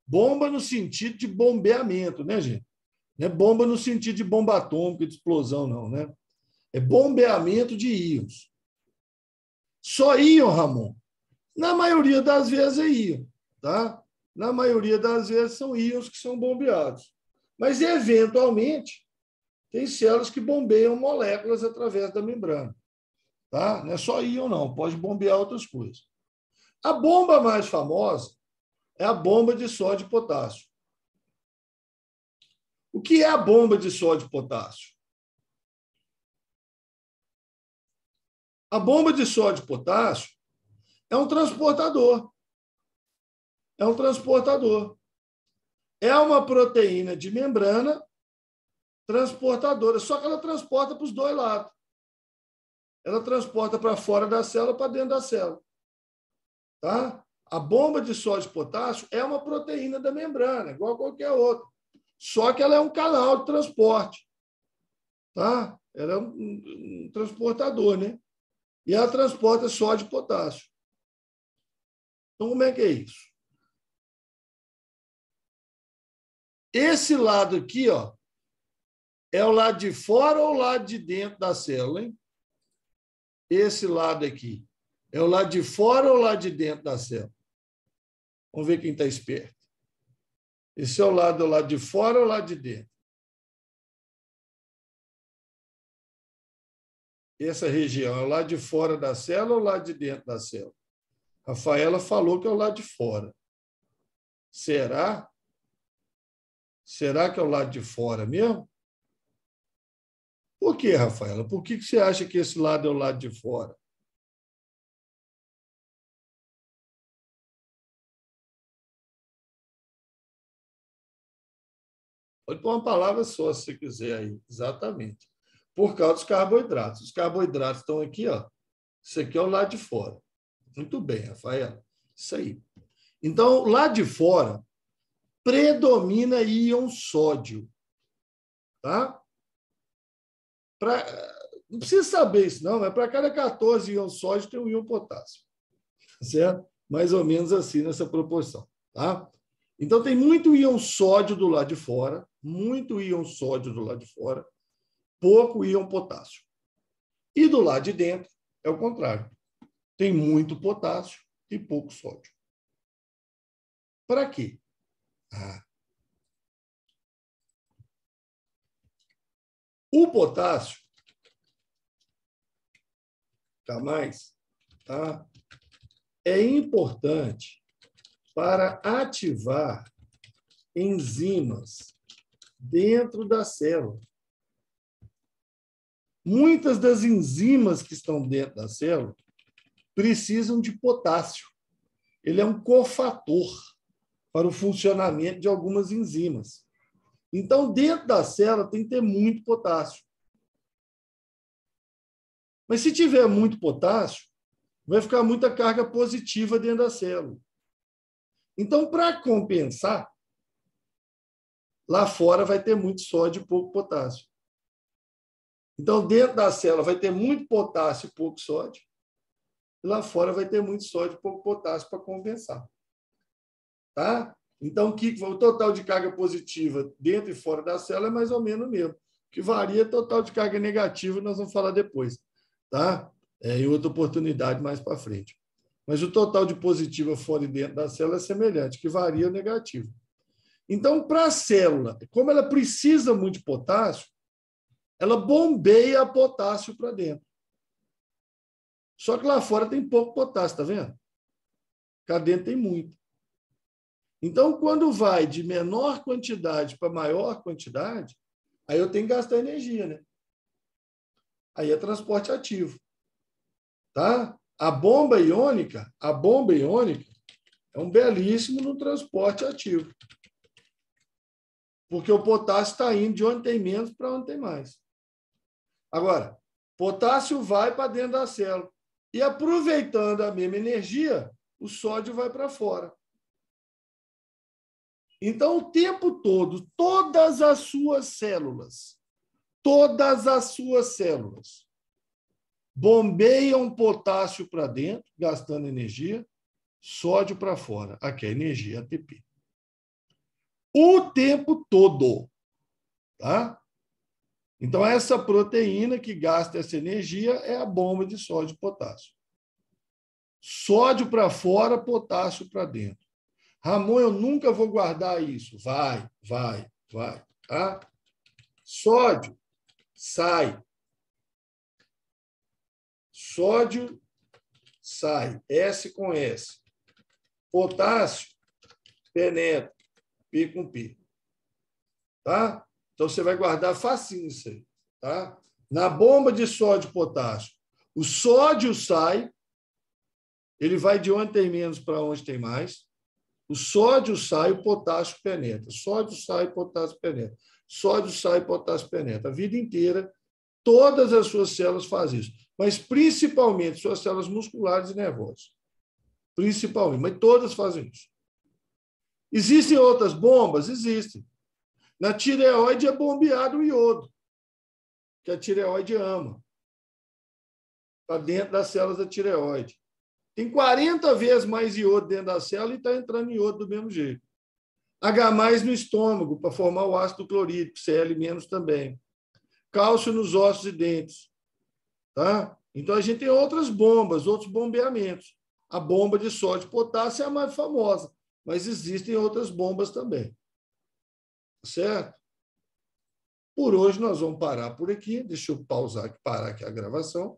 Bomba no sentido de bombeamento, né, gente? Não é bomba no sentido de bomba atômica, de explosão, não, né? É bombeamento de íons. Só íon, Ramon? Na maioria das vezes é íon, tá? Na maioria das vezes são íons que são bombeados. Mas, eventualmente, tem células que bombeiam moléculas através da membrana. Tá? Não é só íon, não. Pode bombear outras coisas. A bomba mais famosa é a bomba de sódio e potássio. O que é a bomba de sódio e potássio? A bomba de sódio e potássio é um transportador. É um transportador. É uma proteína de membrana transportadora, só que ela transporta para os dois lados. Ela transporta para fora da célula, para dentro da célula. Tá? A bomba de sódio e potássio é uma proteína da membrana, igual a qualquer outra. Só que ela é um canal de transporte. Tá? Ela é um transportador, né? E ela transporta sódio e potássio. Então, como é que é isso? Esse lado aqui, ó, é o lado de fora ou o lado de dentro da célula, hein? Esse lado aqui é o lado de fora ou o lado de dentro da célula? Vamos ver quem está esperto. Esse é o lado de fora ou o lado de dentro? Essa região é o lado de fora da célula ou o lado de dentro da célula? Rafaela falou que é o lado de fora. Será? Será que é o lado de fora mesmo? Por quê, Rafaela? Por que você acha que esse lado é o lado de fora? Pode pôr uma palavra só, se você quiser aí. Exatamente. Por causa dos carboidratos. Os carboidratos estão aqui, ó. Isso aqui é o lado de fora. Muito bem, Rafaela. Isso aí. Então, lá de fora, predomina íon sódio. Tá? Não precisa saber isso, não, mas para cada 14 íons sódio tem um íon potássio. Certo? Mais ou menos assim nessa proporção. Tá? Então, tem muito íon sódio do lado de fora, muito íon sódio do lado de fora, pouco íon potássio. E do lado de dentro, é o contrário. Tem muito potássio e pouco sódio. Para quê? O potássio, jamais, tá? É importante para ativar enzimas dentro da célula. Muitas das enzimas que estão dentro da célula precisam de potássio. Ele é um cofator para o funcionamento de algumas enzimas. Então, dentro da célula tem que ter muito potássio. Mas se tiver muito potássio, vai ficar muita carga positiva dentro da célula. Então, para compensar, lá fora vai ter muito sódio e pouco potássio. Então, dentro da célula vai ter muito potássio e pouco sódio. E lá fora vai ter muito sódio e pouco potássio para compensar. Tá? Então, o total de carga positiva dentro e fora da célula é mais ou menos o mesmo. O que varia é o total de carga negativa, nós vamos falar depois. Tá? Em outra oportunidade mais para frente. Mas o total de positiva fora e dentro da célula é semelhante, que varia o negativo. Então, para a célula, como ela precisa muito de potássio, ela bombeia potássio para dentro. Só que lá fora tem pouco potássio, está vendo? Cá dentro tem muito. Então, quando vai de menor quantidade para maior quantidade, aí eu tenho que gastar energia, né? Aí é transporte ativo. Tá? A bomba iônica é um belíssimo no transporte ativo. Porque o potássio está indo de onde tem menos para onde tem mais. Agora, Potássio vai para dentro da célula. E aproveitando a mesma energia, o sódio vai para fora. Então, o tempo todo, todas as suas células bombeiam potássio para dentro, gastando energia, sódio para fora. Aqui é energia ATP. O tempo todo. Tá? Então, essa proteína que gasta essa energia é a bomba de sódio e potássio. Sódio para fora, potássio para dentro. Ramon, eu nunca vou guardar isso. Vai. Tá? Sódio, sai. Sódio, sai. S com S. Potássio, penetra. P com P. Tá? Então, você vai guardar facinho isso aí. Tá? Na bomba de sódio e potássio, o sódio sai, ele vai de onde tem menos para onde tem mais. O sódio sai, o potássio penetra. Sódio sai, potássio penetra. Sódio sai, potássio penetra. A vida inteira, todas as suas células fazem isso. Mas, principalmente, suas células musculares e nervosas. Principalmente, mas todas fazem isso. Existem outras bombas? Existem. Na tireoide é bombeado o iodo, que a tireoide ama. Está dentro das células da tireoide. Tem 40 vezes mais iodo dentro da célula e está entrando iodo do mesmo jeito. H+ no estômago, para formar o ácido clorídrico, Cl- também. Cálcio nos ossos e dentes. Tá? Então, a gente tem outras bombas, outros bombeamentos. A bomba de sódio e potássio é a mais famosa, mas existem outras bombas também. Certo? Por hoje, nós vamos parar por aqui. Deixa eu parar aqui a gravação.